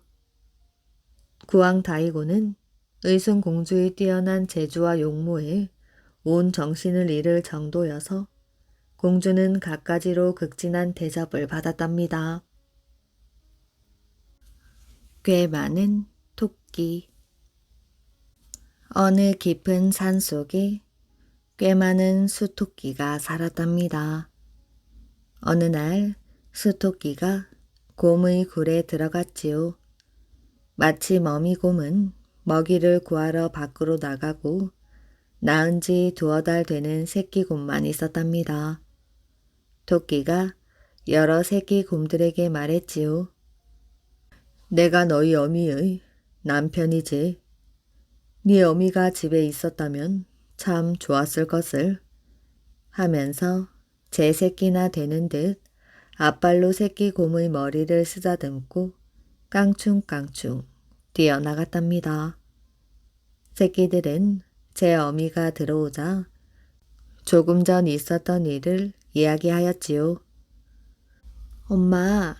구왕 다이곤은 의순 공주의 뛰어난 재주와 용모에 온 정신을 잃을 정도여서 공주는 갖가지로 극진한 대접을 받았답니다. 꽤 많은 토끼. 어느 깊은 산 속에 꽤 많은 수토끼가 살았답니다. 어느 날 수토끼가 곰의 굴에 들어갔지요. 마침 어미곰은 먹이를 구하러 밖으로 나가고 낳은 지 2달 되는 새끼 곰만 있었답니다. 토끼가 여러 새끼 곰들에게 말했지요. 내가 너희 어미의 남편이지. 네 어미가 집에 있었다면 참 좋았을 것을 하면서 제 새끼나 되는 듯 앞발로 새끼 곰의 머리를 쓰다듬고 깡충깡충 뛰어나갔답니다. 새끼들은 제 어미가 들어오자 조금 전 있었던 일을 이야기하였지요. 엄마,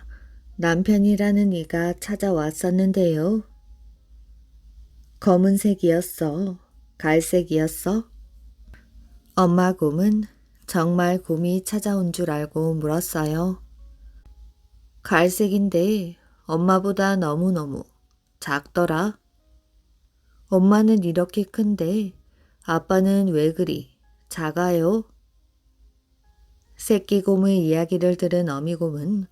남편이라는 이가 찾아왔었는데요. 검은색이었어? 갈색이었어? 엄마 곰은 정말 곰이 찾아온 줄 알고 물었어요. 갈색인데 엄마보다 너무너무 작더라. 엄마는 이렇게 큰데 아빠는 왜 그리 작아요? 새끼 곰의 이야기를 들은 어미곰은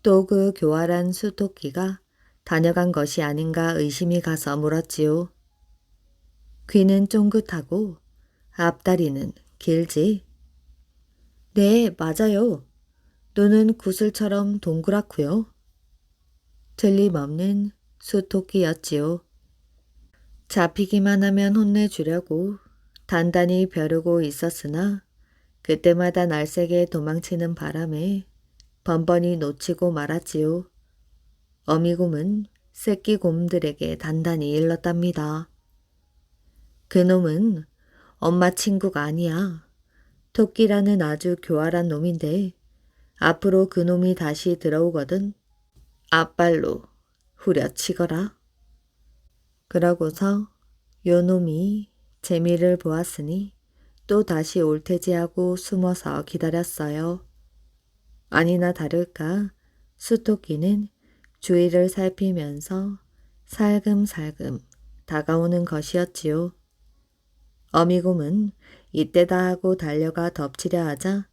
또 그 교활한 수토끼가 다녀간 것이 아닌가 의심이 가서 물었지요. 귀는 쫑긋하고 앞다리는 길지? 네, 맞아요. 눈은 구슬처럼 동그랗고요. 틀림없는 수토끼였지요. 잡히기만 하면 혼내주려고 단단히 벼르고 있었으나 그때마다 날쌔게 도망치는 바람에 번번이 놓치고 말았지요. 어미곰은 새끼 곰들에게 단단히 일렀답니다. 그놈은 엄마 친구가 아니야. 토끼라는 아주 교활한 놈인데 앞으로 그놈이 다시 들어오거든 앞발로 후려치거라. 그러고서 요놈이 재미를 보았으니 또 다시 올 테지 하고 숨어서 기다렸어요. 아니나 다를까 수토끼는 주위를 살피면서 살금살금 다가오는 것이었지요. 어미곰은 이때다 하고 달려가 덮치려 하자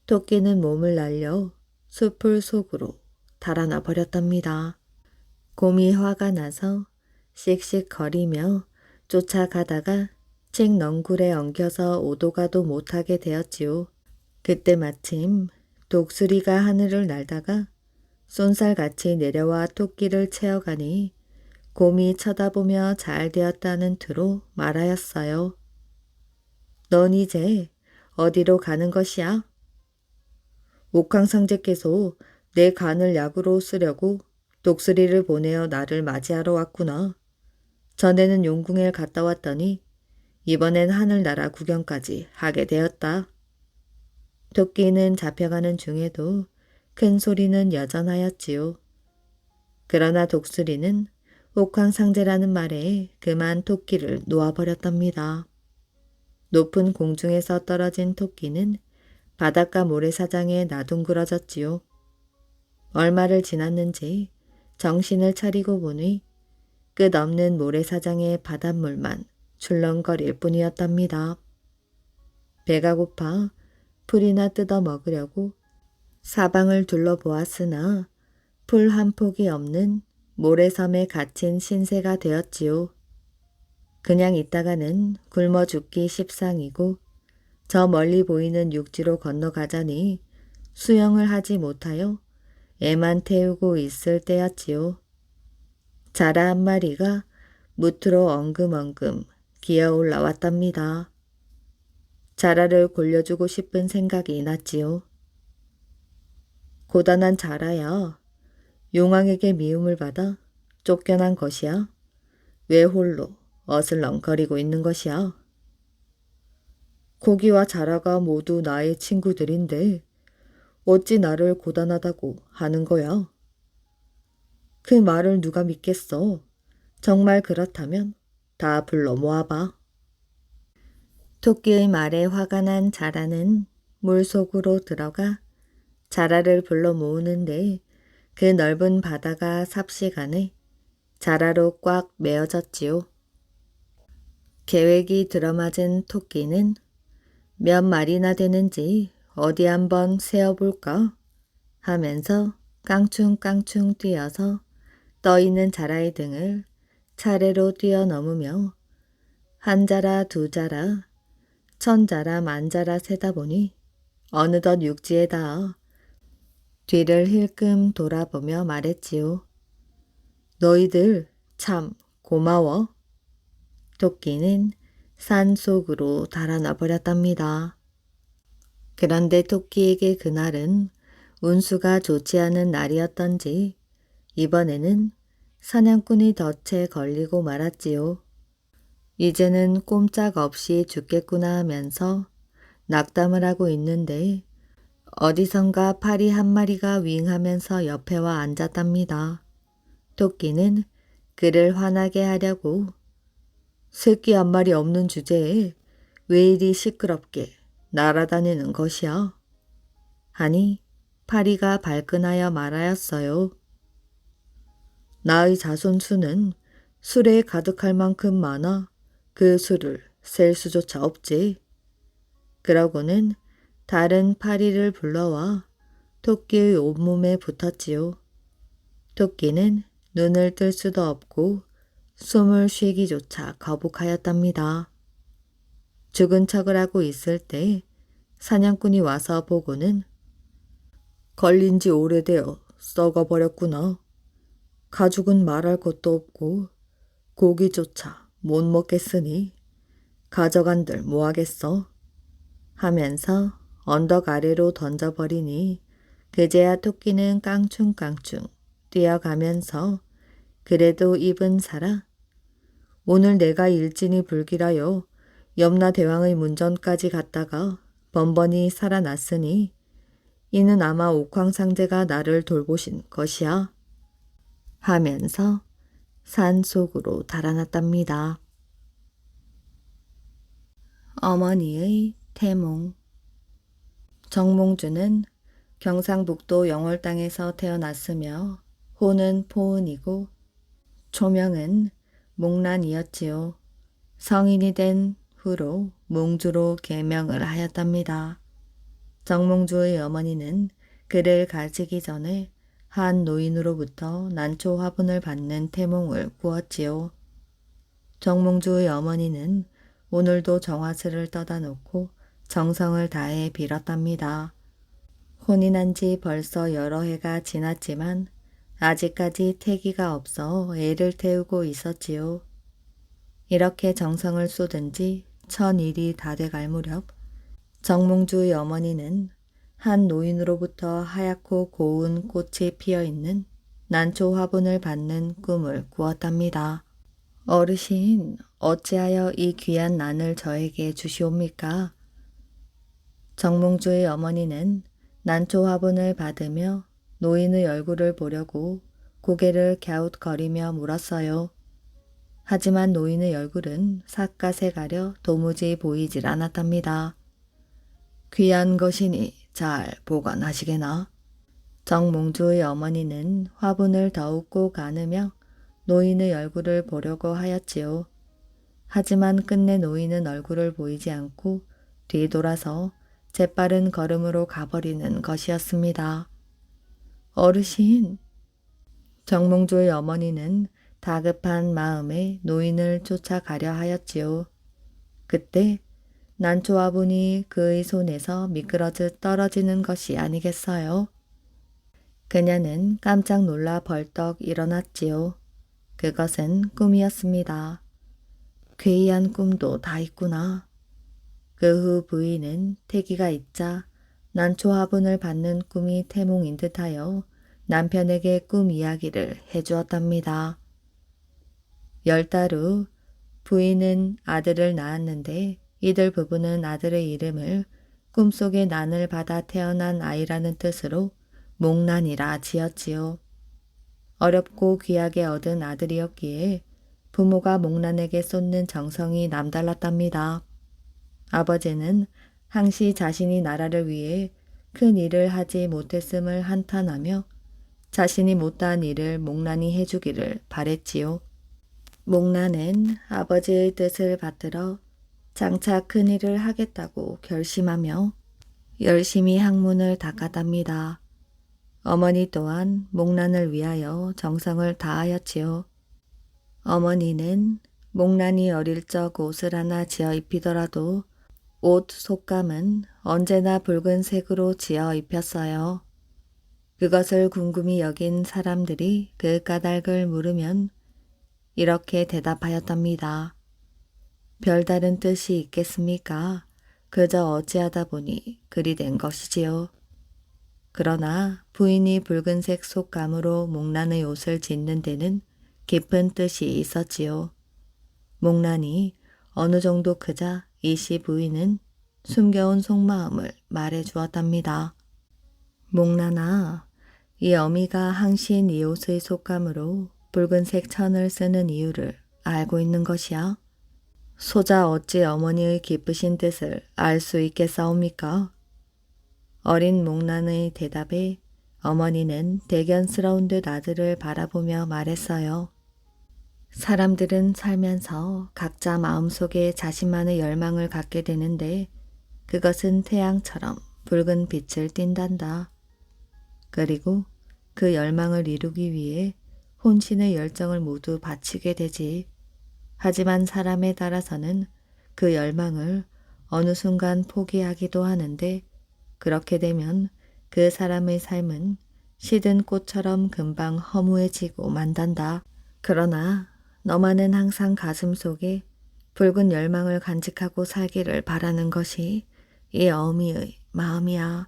토끼는 몸을 날려 숲을 속으로 달아나 버렸답니다. 곰이 화가 나서 씩씩거리며 쫓아가다가 칡 넝굴에 엉켜서 오도가도 못하게 되었지요. 그때 마침 독수리가 하늘을 날다가 쏜살같이 내려와 토끼를 채어가니 곰이 쳐다보며 잘 되었다는 투로 말하였어요. 넌 이제 어디로 가는 것이야? 옥황상제께서 내 간을 약으로 쓰려고 독수리를 보내어 나를 맞이하러 왔구나. 전에는 용궁에 갔다 왔더니 이번엔 하늘나라 구경까지 하게 되었다. 토끼는 잡혀가는 중에도 큰 소리는 여전하였지요. 그러나 독수리는 옥황상제라는 말에 그만 토끼를 놓아버렸답니다. 높은 공중에서 떨어진 토끼는 바닷가 모래사장에 나둥그러졌지요. 얼마를 지났는지 정신을 차리고 보니 끝없는 모래사장의 바닷물만 출렁거릴 뿐이었답니다. 배가 고파 풀이나 뜯어 먹으려고 사방을 둘러보았으나 풀 한 폭이 없는 모래섬에 갇힌 신세가 되었지요. 그냥 있다가는 굶어 죽기 십상이고 저 멀리 보이는 육지로 건너가자니 수영을 하지 못하여 애만 태우고 있을 때였지요. 자라 한 마리가 무트로 엉금엉금 기어 올라왔답니다. 자라를 골려주고 싶은 생각이 났지요. 고단한 자라야, 용왕에게 미움을 받아 쫓겨난 것이야. 왜 홀로 어슬렁거리고 있는 것이야. 고기와 자라가 모두 나의 친구들인데 어찌 나를 고단하다고 하는 거야. 그 말을 누가 믿겠어. 정말 그렇다면 다 불러 모아봐. 토끼의 말에 화가 난 자라는 물속으로 들어가 자라를 불러 모으는데 그 넓은 바다가 삽시간에 자라로 꽉 메어졌지요. 계획이 들어맞은 토끼는 몇 마리나 되는지 어디 한번 세어볼까 하면서 깡충깡충 뛰어서 떠있는 자라의 등을 차례로 뛰어넘으며 한 자라 두 자라 천 자라 만 자라 세다 보니 어느덧 육지에 닿아 뒤를 힐끔 돌아보며 말했지요. 너희들 참 고마워. 토끼는 산 속으로 달아나 버렸답니다. 그런데 토끼에게 그날은 운수가 좋지 않은 날이었던지 이번에는 사냥꾼이 덫에 걸리고 말았지요. 이제는 꼼짝없이 죽겠구나 하면서 낙담을 하고 있는데 어디선가 파리 한 마리가 윙하면서 옆에 와 앉았답니다. 토끼는 그를 화나게 하려고 새끼 한 마리 없는 주제에 왜 이리 시끄럽게 날아다니는 것이야? 하니 파리가 발끈하여 말하였어요. 나의 자손수는 술에 가득할 만큼 많아 그 술을 셀 수조차 없지. 그러고는 다른 파리를 불러와 토끼의 온몸에 붙었지요. 토끼는 눈을 뜰 수도 없고 숨을 쉬기조차 거북하였답니다. 죽은 척을 하고 있을 때 사냥꾼이 와서 보고는 걸린 지 오래되어 썩어버렸구나. 가죽은 말할 것도 없고 고기조차 못 먹겠으니 가져간들 뭐하겠어 하면서 언덕 아래로 던져버리니 그제야 토끼는 깡충깡충 뛰어가면서 그래도 입은 살아 오늘 내가 일진이 불길하여 염라대왕의 문전까지 갔다가 번번이 살아났으니 이는 아마 옥황상제가 나를 돌보신 것이야 하면서 산 속으로 달아났답니다. 어머니의 태몽. 정몽주는 경상북도 영월 땅에서 태어났으며 호는 포은이고 초명은 몽란이었지요. 성인이 된 후로 몽주로 개명을 하였답니다. 정몽주의 어머니는 그를 가지기 전에 한 노인으로부터 난초 화분을 받는 태몽을 꾸었지요. 정몽주의 어머니는 오늘도 정화스를 떠다 놓고 정성을 다해 빌었답니다. 혼이 난 지 벌써 여러 해가 지났지만 아직까지 태기가 없어 애를 태우고 있었지요. 이렇게 정성을 쏟은지 1000일이 다 돼갈 무렵 정몽주의 어머니는 한 노인으로부터 하얗고 고운 꽃이 피어있는 난초 화분을 받는 꿈을 꾸었답니다. 어르신, 어찌하여 이 귀한 난을 저에게 주시옵니까? 정몽주의 어머니는 난초 화분을 받으며 노인의 얼굴을 보려고 고개를 갸웃거리며 물었어요. 하지만 노인의 얼굴은 삿갓에 가려 도무지 보이질 않았답니다. 귀한 것이니 잘 보관하시게나. 정몽주의 어머니는 화분을 더욱 꼭 안으며 노인의 얼굴을 보려고 하였지요. 하지만 끝내 노인은 얼굴을 보이지 않고 뒤돌아서 재빠른 걸음으로 가버리는 것이었습니다. 어르신! 정몽주의 어머니는 다급한 마음에 노인을 쫓아가려 하였지요. 그때 난초 화분이 그의 손에서 미끄러져 떨어지는 것이 아니겠어요? 그녀는 깜짝 놀라 벌떡 일어났지요. 그것은 꿈이었습니다. 괴이한 꿈도 다 있구나. 그 후 부인은 태기가 있자 난초 화분을 받는 꿈이 태몽인 듯하여 남편에게 꿈 이야기를 해주었답니다. 10달 후 부인은 아들을 낳았는데 이들 부부는 아들의 이름을 꿈속에 난을 받아 태어난 아이라는 뜻으로 몽란이라 지었지요. 어렵고 귀하게 얻은 아들이었기에 부모가 몽란에게 쏟는 정성이 남달랐답니다. 아버지는 항시 자신이 나라를 위해 큰 일을 하지 못했음을 한탄하며 자신이 못한 일을 몽란이 해주기를 바랬지요. 몽란은 아버지의 뜻을 받들어 장차 큰 일을 하겠다고 결심하며 열심히 학문을 닦았답니다. 어머니 또한 몽란을 위하여 정성을 다하였지요. 어머니는 몽란이 어릴 적 옷을 하나 지어 입히더라도 옷 속감은 언제나 붉은색으로 지어 입혔어요. 그것을 궁금히 여긴 사람들이 그 까닭을 물으면 이렇게 대답하였답니다. 별다른 뜻이 있겠습니까? 그저 어찌하다 보니 그리 된 것이지요. 그러나 부인이 붉은색 속감으로 몽란의 옷을 짓는 데는 깊은 뜻이 있었지요. 몽란이 어느 정도 크자 이씨 부인은 숨겨온 속마음을 말해 주었답니다. 몽란아, 이 어미가 항신 이 옷의 속감으로 붉은색 천을 쓰는 이유를 알고 있는 것이야. 소자 어찌 어머니의 깊으신 뜻을 알 수 있겠사옵니까? 어린 몽란의 대답에 어머니는 대견스러운 듯 아들을 바라보며 말했어요. 사람들은 살면서 각자 마음속에 자신만의 열망을 갖게 되는데 그것은 태양처럼 붉은 빛을 띈단다. 그리고 그 열망을 이루기 위해 혼신의 열정을 모두 바치게 되지. 하지만 사람에 따라서는 그 열망을 어느 순간 포기하기도 하는데 그렇게 되면 그 사람의 삶은 시든 꽃처럼 금방 허무해지고 만단다. 그러나 너만은 항상 가슴속에 붉은 열망을 간직하고 살기를 바라는 것이 이 어미의 마음이야.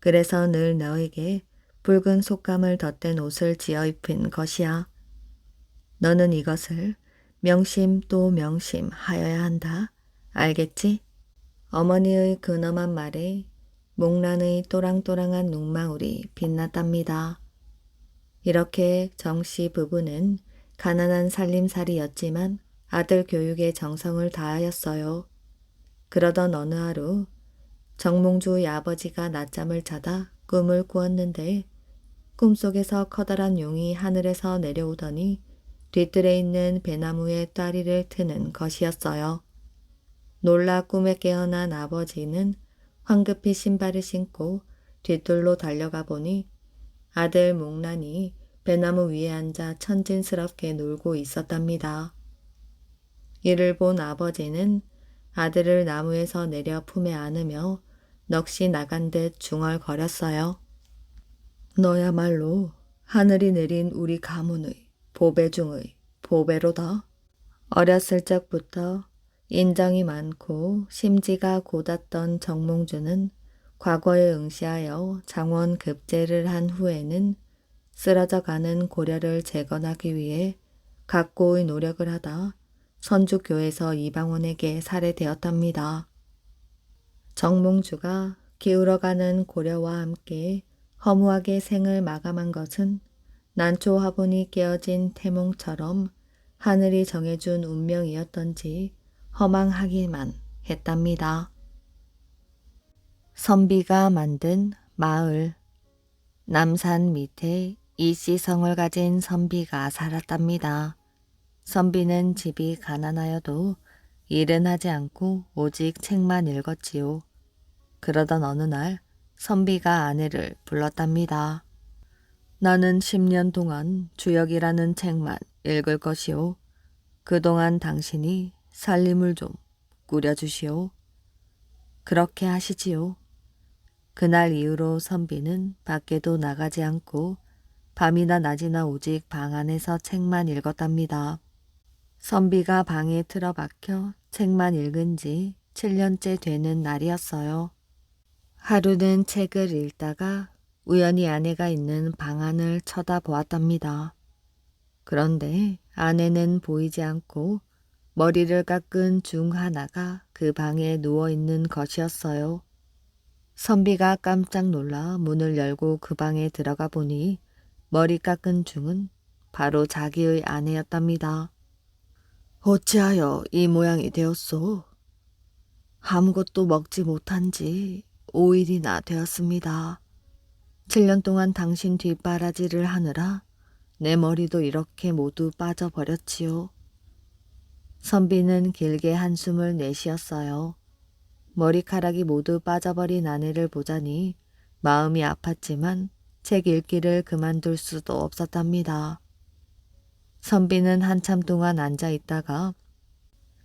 그래서 늘 너에게 붉은 속감을 덧댄 옷을 지어 입힌 것이야. 너는 이것을 명심 또 명심하여야 한다. 알겠지? 어머니의 근엄한 말에 목란의 또랑또랑한 눈망울이 빛났답니다. 이렇게 정씨 부부는 가난한 살림살이였지만 아들 교육에 정성을 다하였어요. 그러던 어느 하루 정몽주의 아버지가 낮잠을 자다 꿈을 꾸었는데 꿈속에서 커다란 용이 하늘에서 내려오더니 뒤뜰에 있는 배나무에 따리를 트는 것이었어요. 놀라 꿈에 깨어난 아버지는 황급히 신발을 신고 뒤뜰로 달려가 보니 아들 목란이 배나무 위에 앉아 천진스럽게 놀고 있었답니다. 이를 본 아버지는 아들을 나무에서 내려 품에 안으며 넋이 나간 듯 중얼거렸어요. 너야말로 하늘이 내린 우리 가문의 보배 중의 보배로다. 어렸을 적부터 인정이 많고 심지가 곧았던 정몽주는 과거에 응시하여 장원 급제를 한 후에는 쓰러져가는 고려를 재건하기 위해 각고의 노력을 하다 선주교에서 이방원에게 살해되었답니다. 정몽주가 기울어가는 고려와 함께 허무하게 생을 마감한 것은 난초 화분이 깨어진 태몽처럼 하늘이 정해준 운명이었던지 허망하기만 했답니다. 선비가 만든 마을. 남산 밑에 이씨성을 가진 선비가 살았답니다. 선비는 집이 가난하여도 일은 하지 않고 오직 책만 읽었지요. 그러던 어느 날 선비가 아내를 불렀답니다. 나는 10년 동안 주역이라는 책만 읽을 것이오. 그동안 당신이 살림을 좀 꾸려주시오. 그렇게 하시지요. 그날 이후로 선비는 밖에도 나가지 않고 밤이나 낮이나 오직 방 안에서 책만 읽었답니다. 선비가 방에 틀어박혀 책만 읽은 지 7년째 되는 날이었어요. 하루는 책을 읽다가 우연히 아내가 있는 방 안을 쳐다보았답니다. 그런데 아내는 보이지 않고 머리를 깎은 중 하나가 그 방에 누워있는 것이었어요. 선비가 깜짝 놀라 문을 열고 그 방에 들어가 보니 머리 깎은 중은 바로 자기의 아내였답니다. 어찌하여 이 모양이 되었소? 아무것도 먹지 못한 지 5일이나 되었습니다. 7년 동안 당신 뒷바라지를 하느라 내 머리도 이렇게 모두 빠져버렸지요. 선비는 길게 한숨을 내쉬었어요. 머리카락이 모두 빠져버린 아내를 보자니 마음이 아팠지만 책 읽기를 그만둘 수도 없었답니다. 선비는 한참 동안 앉아 있다가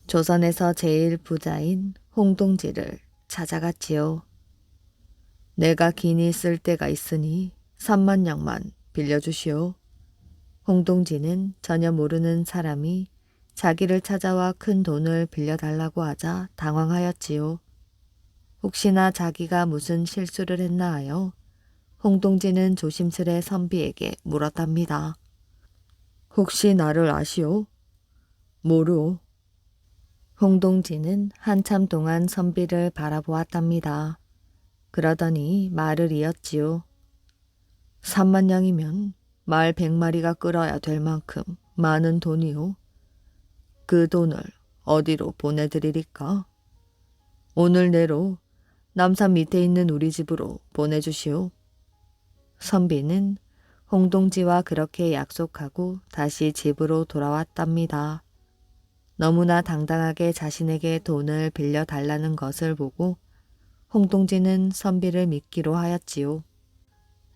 조선에서 제일 부자인 홍동지를 찾아갔지요. 내가 기니 쓸 때가 있으니 3만냥만 빌려주시오. 홍동지는 전혀 모르는 사람이 자기를 찾아와 큰 돈을 빌려달라고 하자 당황하였지요. 혹시나 자기가 무슨 실수를 했나 하여 홍동지는 조심스레 선비에게 물었답니다. 혹시 나를 아시오? 모르오. 홍동지는 한참 동안 선비를 바라보았답니다. 그러더니 말을 이었지요. 3만냥이면 말 100마리가 끌어야 될 만큼 많은 돈이오. 그 돈을 어디로 보내드리리까? 오늘 내로 남산 밑에 있는 우리 집으로 보내주시오. 선비는 홍동지와 그렇게 약속하고 다시 집으로 돌아왔답니다. 너무나 당당하게 자신에게 돈을 빌려달라는 것을 보고 홍동지는 선비를 믿기로 하였지요.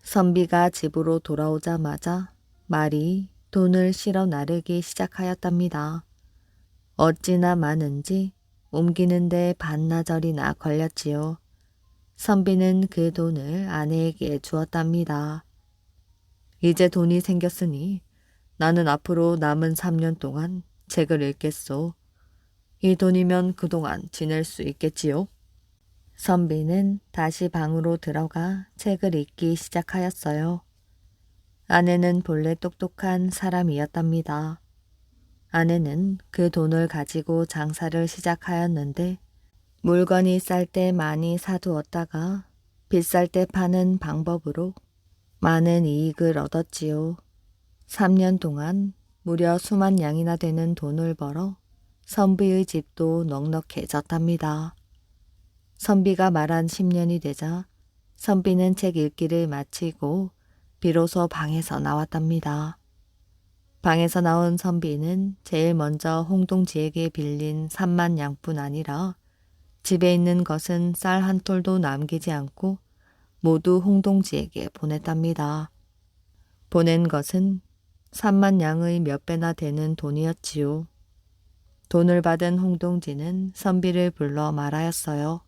선비가 집으로 돌아오자마자 말이 돈을 실어 나르기 시작하였답니다. 어찌나 많은지 옮기는데 반나절이나 걸렸지요. 선비는 그 돈을 아내에게 주었답니다. 이제 돈이 생겼으니 나는 앞으로 남은 3년 동안 책을 읽겠소. 이 돈이면 그동안 지낼 수 있겠지요. 선비는 다시 방으로 들어가 책을 읽기 시작하였어요. 아내는 본래 똑똑한 사람이었답니다. 아내는 그 돈을 가지고 장사를 시작하였는데 물건이 쌀 때 많이 사두었다가 비쌀 때 파는 방법으로 많은 이익을 얻었지요. 3년 동안 무려 수만 양이나 되는 돈을 벌어 선비의 집도 넉넉해졌답니다. 선비가 말한 10년이 되자 선비는 책 읽기를 마치고 비로소 방에서 나왔답니다. 방에서 나온 선비는 제일 먼저 홍동지에게 빌린 3만 양뿐 아니라 집에 있는 것은 쌀 한 톨도 남기지 않고 모두 홍동지에게 보냈답니다. 보낸 것은 3만 양의 몇 배나 되는 돈이었지요. 돈을 받은 홍동지는 선비를 불러 말하였어요.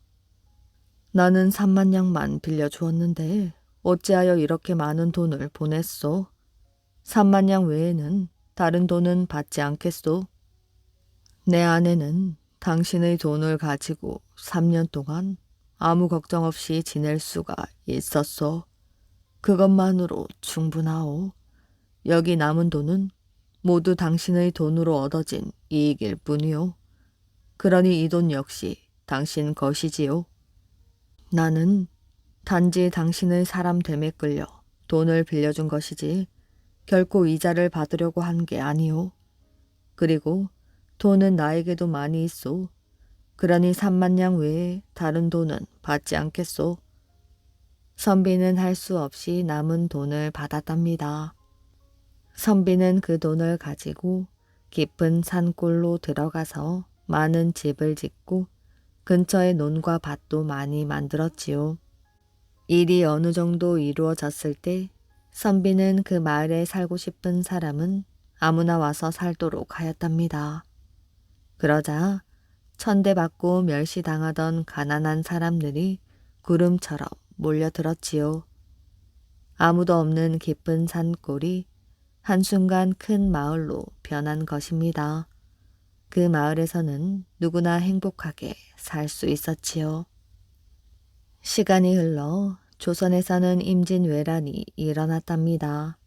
나는 3만 양만 빌려주었는데 어찌하여 이렇게 많은 돈을 보냈소? 3만 양 외에는 다른 돈은 받지 않겠소? 내 아내는 당신의 돈을 가지고 3년 동안 아무 걱정 없이 지낼 수가 있었소. 그것만으로 충분하오. 여기 남은 돈은 모두 당신의 돈으로 얻어진 이익일 뿐이오. 그러니 이 돈 역시 당신 것이지요. 나는 단지 당신의 사람됨에 끌려 돈을 빌려준 것이지 결코 이자를 받으려고 한 게 아니오. 그리고 돈은 나에게도 많이 있소. 그러니 3만 양 외에 다른 돈은 받지 않겠소. 선비는 할 수 없이 남은 돈을 받았답니다. 선비는 그 돈을 가지고 깊은 산골로 들어가서 많은 집을 짓고 근처에 논과 밭도 많이 만들었지요. 일이 어느 정도 이루어졌을 때 선비는 그 마을에 살고 싶은 사람은 아무나 와서 살도록 하였답니다. 그러자 천대받고 멸시당하던 가난한 사람들이 구름처럼 몰려들었지요. 아무도 없는 깊은 산골이 한순간 큰 마을로 변한 것입니다. 그 마을에서는 누구나 행복하게 살 수 있었지요. 시간이 흘러 조선에서는 임진왜란이 일어났답니다.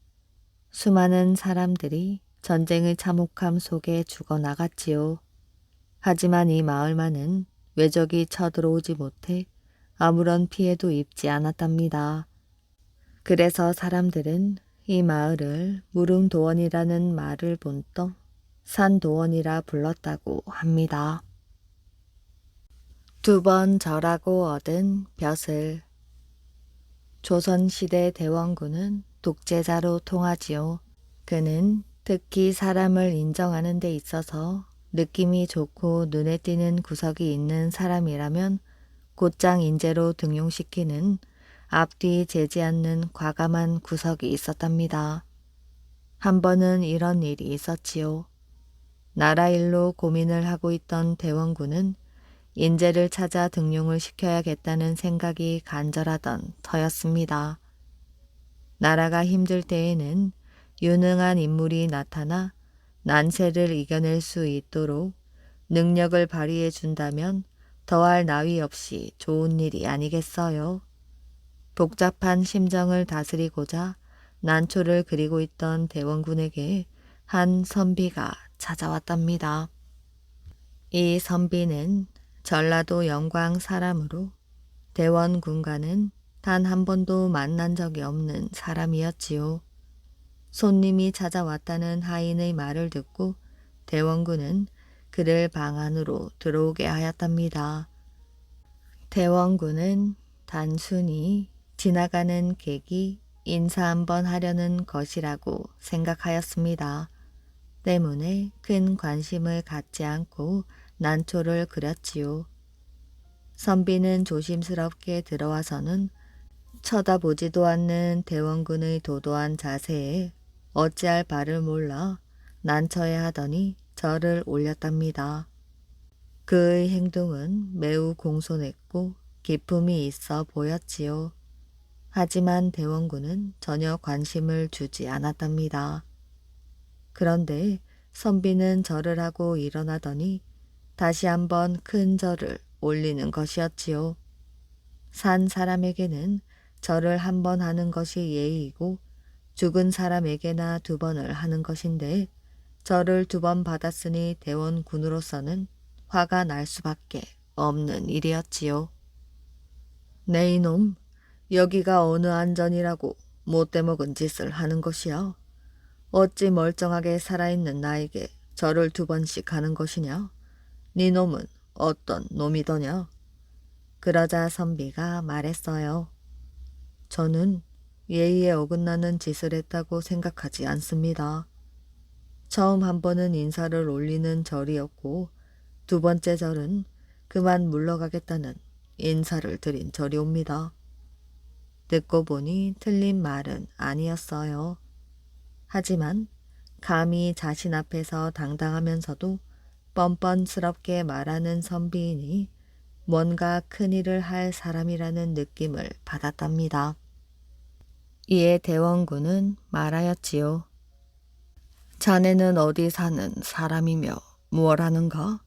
수많은 사람들이 전쟁의 참혹함 속에 죽어나갔지요. 하지만 이 마을만은 외적이 쳐들어오지 못해 아무런 피해도 입지 않았답니다. 그래서 사람들은 이 마을을 무릉도원이라는 말을 본떠 산도원이라 불렀다고 합니다. 2번 절하고 얻은 벼슬. 조선시대 대원군은 독재자로 통하지요. 그는 특히 사람을 인정하는 데 있어서 느낌이 좋고 눈에 띄는 구석이 있는 사람이라면 곧장 인재로 등용시키는 앞뒤 재지 않는 과감한 구석이 있었답니다. 한 번은 이런 일이 있었지요. 나라 일로 고민을 하고 있던 대원군은 인재를 찾아 등용을 시켜야겠다는 생각이 간절하던 터였습니다. 나라가 힘들 때에는 유능한 인물이 나타나 난세를 이겨낼 수 있도록 능력을 발휘해 준다면 더할 나위 없이 좋은 일이 아니겠어요. 복잡한 심정을 다스리고자 난초를 그리고 있던 대원군에게 한 선비가 찾아왔답니다. 이 선비는 전라도 영광 사람으로 대원군과는 단 한 번도 만난 적이 없는 사람이었지요. 손님이 찾아왔다는 하인의 말을 듣고 대원군은 그를 방 안으로 들어오게 하였답니다. 대원군은 단순히 지나가는 객이 인사 한번 하려는 것이라고 생각하였습니다. 때문에 큰 관심을 갖지 않고 난초를 그렸지요. 선비는 조심스럽게 들어와서는 쳐다보지도 않는 대원군의 도도한 자세에 어찌할 바를 몰라 난처해 하더니 절을 올렸답니다. 그의 행동은 매우 공손했고 기품이 있어 보였지요. 하지만 대원군은 전혀 관심을 주지 않았답니다. 그런데 선비는 절을 하고 일어나더니 다시 한번 큰 절을 올리는 것이었지요. 산 사람에게는 절을 한 번 하는 것이 예의이고 죽은 사람에게나 2번을 하는 것인데 절을 2번 받았으니 대원군으로서는 화가 날 수밖에 없는 일이었지요. 네 이놈, 여기가 어느 안전이라고 못돼 먹은 짓을 하는 것이야. 어찌 멀쩡하게 살아있는 나에게 절을 2번씩 하는 것이냐? 네 놈은 어떤 놈이더냐? 그러자 선비가 말했어요. 저는 예의에 어긋나는 짓을 했다고 생각하지 않습니다. 처음 한 번은 인사를 올리는 절이었고 2번째 절은 그만 물러가겠다는 인사를 드린 절이옵니다. 듣고 보니 틀린 말은 아니었어요. 하지만 감히 자신 앞에서 당당하면서도 뻔뻔스럽게 말하는 선비이니 뭔가 큰일을 할 사람이라는 느낌을 받았답니다. 이에 대원군은 말하였지요. 자네는 어디 사는 사람이며 무얼 하는가?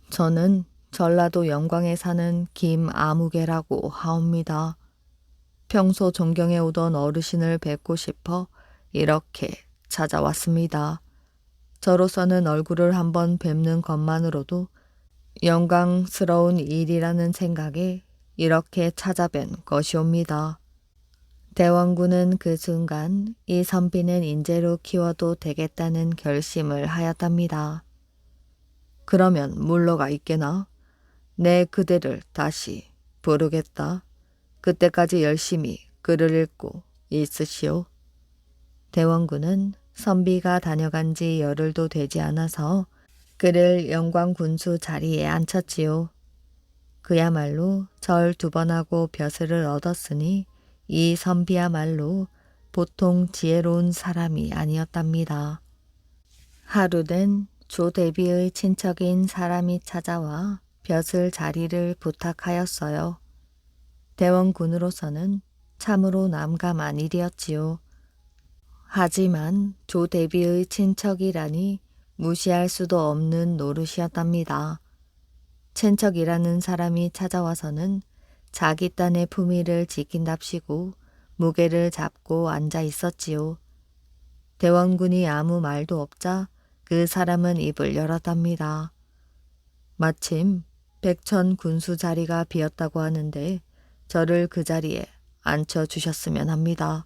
저는 전라도 영광에 사는 김아무개라고 하옵니다. 평소 존경해 오던 어르신을 뵙고 싶어 이렇게 찾아왔습니다. 저로서는 얼굴을 한번 뵙는 것만으로도 영광스러운 일이라는 생각에 이렇게 찾아뵌 것이옵니다. 대원군은 그 순간 이 선비는 인재로 키워도 되겠다는 결심을 하였답니다. 그러면 물러가 있게나 내 그대를 다시 부르겠다. 그때까지 열심히 글을 읽고 있으시오. 대원군은 선비가 다녀간 지 열흘도 되지 않아서 그를 영광군수 자리에 앉혔지요. 그야말로 절 2번 하고 벼슬을 얻었으니 이 선비야말로 보통 지혜로운 사람이 아니었답니다. 하루는 조대비의 친척인 사람이 찾아와 벼슬 자리를 부탁하였어요. 대원군으로서는 참으로 남감한 일이었지요. 하지만 조대비의 친척이라니 무시할 수도 없는 노릇이었답니다. 친척이라는 사람이 찾아와서는 자기 딴의 품위를 지킨답시고 무게를 잡고 앉아 있었지요. 대원군이 아무 말도 없자 그 사람은 입을 열었답니다. 마침 백천 군수 자리가 비었다고 하는데 저를 그 자리에 앉혀주셨으면 합니다.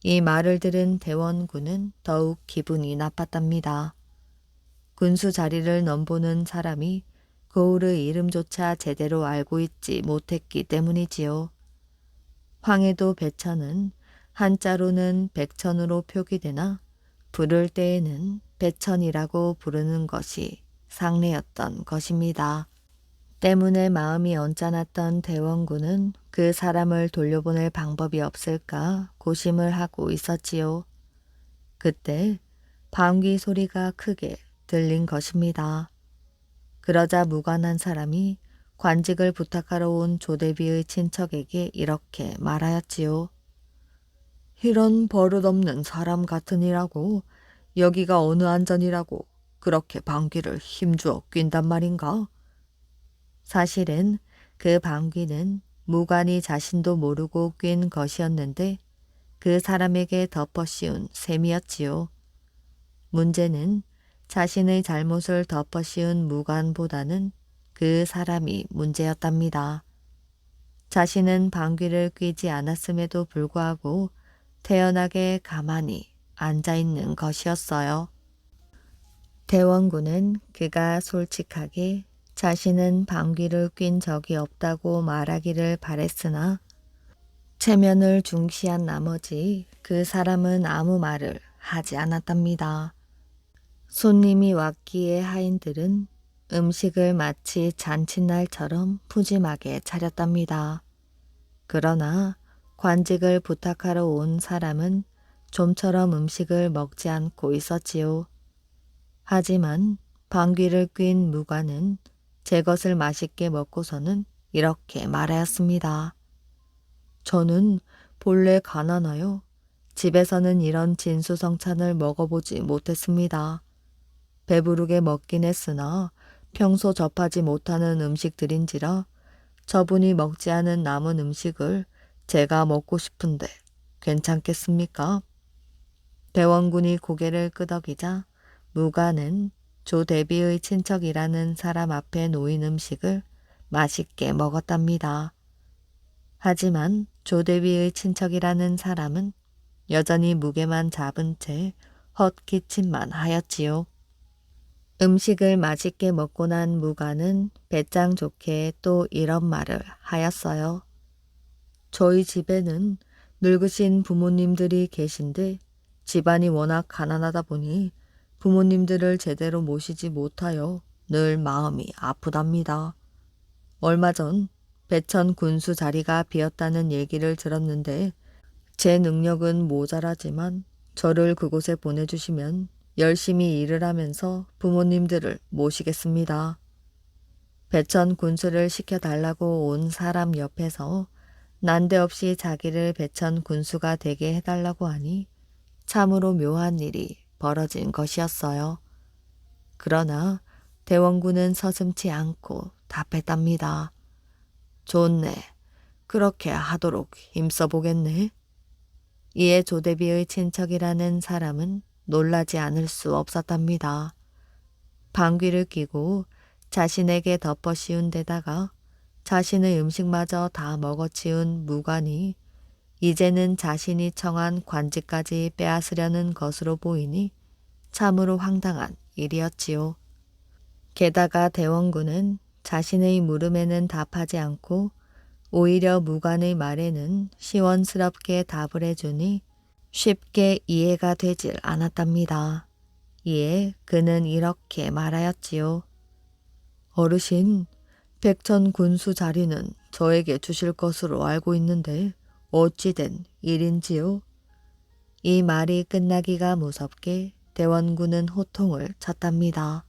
이 말을 들은 대원군은 더욱 기분이 나빴답니다. 군수 자리를 넘보는 사람이 거울의 이름조차 제대로 알고 있지 못했기 때문이지요. 황해도 배천은 한자로는 백천으로 표기되나 부를 때에는 배천이라고 부르는 것이 상례였던 것입니다. 때문에 마음이 언짢았던 대원군은 그 사람을 돌려보낼 방법이 없을까 고심을 하고 있었지요. 그때 방귀 소리가 크게 들린 것입니다. 그러자 무관한 사람이 관직을 부탁하러 온 조대비의 친척에게 이렇게 말하였지요. 이런 버릇없는 사람 같으니라고 여기가 어느 안전이라고 그렇게 방귀를 힘주어 낀단 말인가? 사실은 그 방귀는 무관이 자신도 모르고 낀 것이었는데 그 사람에게 덮어 씌운 셈이었지요. 문제는 자신의 잘못을 덮어 씌운 무관보다는 그 사람이 문제였답니다. 자신은 방귀를 뀌지 않았음에도 불구하고 태연하게 가만히 앉아있는 것이었어요. 대원군은 그가 솔직하게 자신은 방귀를 뀐 적이 없다고 말하기를 바랬으나 체면을 중시한 나머지 그 사람은 아무 말을 하지 않았답니다. 손님이 왔기에 하인들은 음식을 마치 잔칫날처럼 푸짐하게 차렸답니다. 그러나 관직을 부탁하러 온 사람은 좀처럼 음식을 먹지 않고 있었지요. 하지만 방귀를 뀐 무관은 제 것을 맛있게 먹고서는 이렇게 말하였습니다. 저는 본래 가난하여 집에서는 이런 진수성찬을 먹어보지 못했습니다. 배부르게 먹긴 했으나 평소 접하지 못하는 음식들인지라 저분이 먹지 않은 남은 음식을 제가 먹고 싶은데 괜찮겠습니까? 대원군이 고개를 끄덕이자 무가는 조 대비의 친척이라는 사람 앞에 놓인 음식을 맛있게 먹었답니다. 하지만 조 대비의 친척이라는 사람은 여전히 무게만 잡은 채 헛기침만 하였지요. 음식을 맛있게 먹고 난 무가는 배짱 좋게 또 이런 말을 하였어요. 저희 집에는 늙으신 부모님들이 계신데 집안이 워낙 가난하다 보니 부모님들을 제대로 모시지 못하여 늘 마음이 아프답니다. 얼마 전 배천 군수 자리가 비었다는 얘기를 들었는데 제 능력은 모자라지만 저를 그곳에 보내주시면 열심히 일을 하면서 부모님들을 모시겠습니다. 배천 군수를 시켜달라고 온 사람 옆에서 난데없이 자기를 배천 군수가 되게 해달라고 하니 참으로 묘한 일이 벌어진 것이었어요. 그러나 대원군은 서슴지 않고 답했답니다. 좋네. 그렇게 하도록 힘써보겠네. 이에 조대비의 친척이라는 사람은 놀라지 않을 수 없었답니다. 방귀를 뀌고 자신에게 덮어 씌운 데다가 자신의 음식마저 다 먹어치운 무관이 이제는 자신이 청한 관직까지 빼앗으려는 것으로 보이니 참으로 황당한 일이었지요. 게다가 대원군은 자신의 물음에는 답하지 않고 오히려 무관의 말에는 시원스럽게 답을 해주니 쉽게 이해가 되질 않았답니다. 이에 그는 이렇게 말하였지요. 어르신, 백천 군수 자리는 저에게 주실 것으로 알고 있는데 어찌 된 일인지요? 이 말이 끝나기가 무섭게 대원군은 호통을 쳤답니다.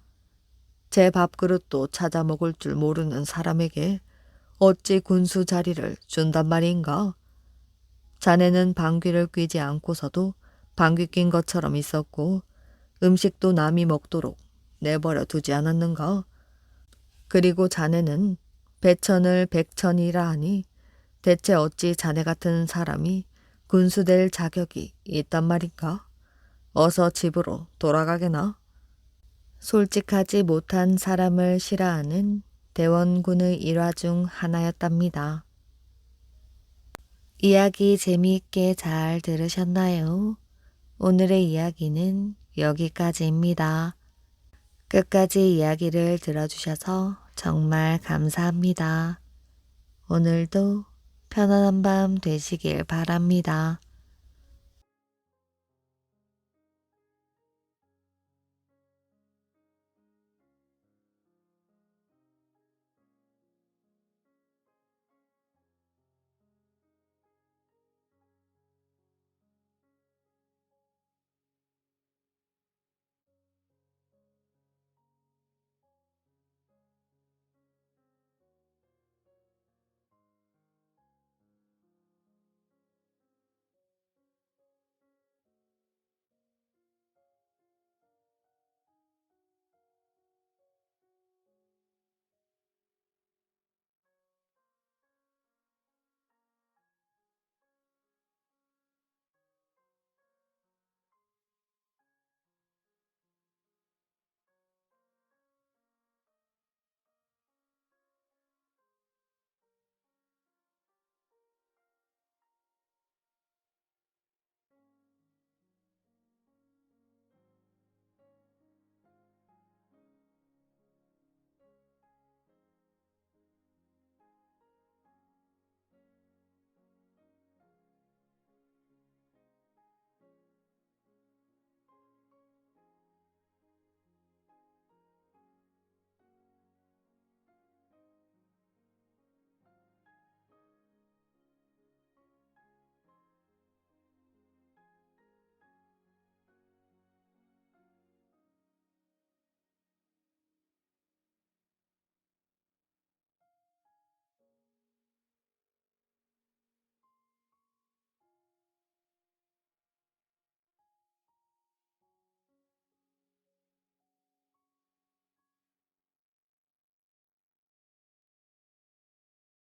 제 밥그릇도 찾아 먹을 줄 모르는 사람에게 어찌 군수 자리를 준단 말인가? 자네는 방귀를 뀌지 않고서도 방귀 뀐 것처럼 있었고 음식도 남이 먹도록 내버려 두지 않았는가? 그리고 자네는 배천을 백천이라 하니 대체 어찌 자네 같은 사람이 군수될 자격이 있단 말인가? 어서 집으로 돌아가게나. 솔직하지 못한 사람을 싫어하는 대원군의 일화 중 하나였답니다. 이야기 재미있게 잘 들으셨나요? 오늘의 이야기는 여기까지입니다. 끝까지 이야기를 들어주셔서 정말 감사합니다. 오늘도 편안한 밤 되시길 바랍니다.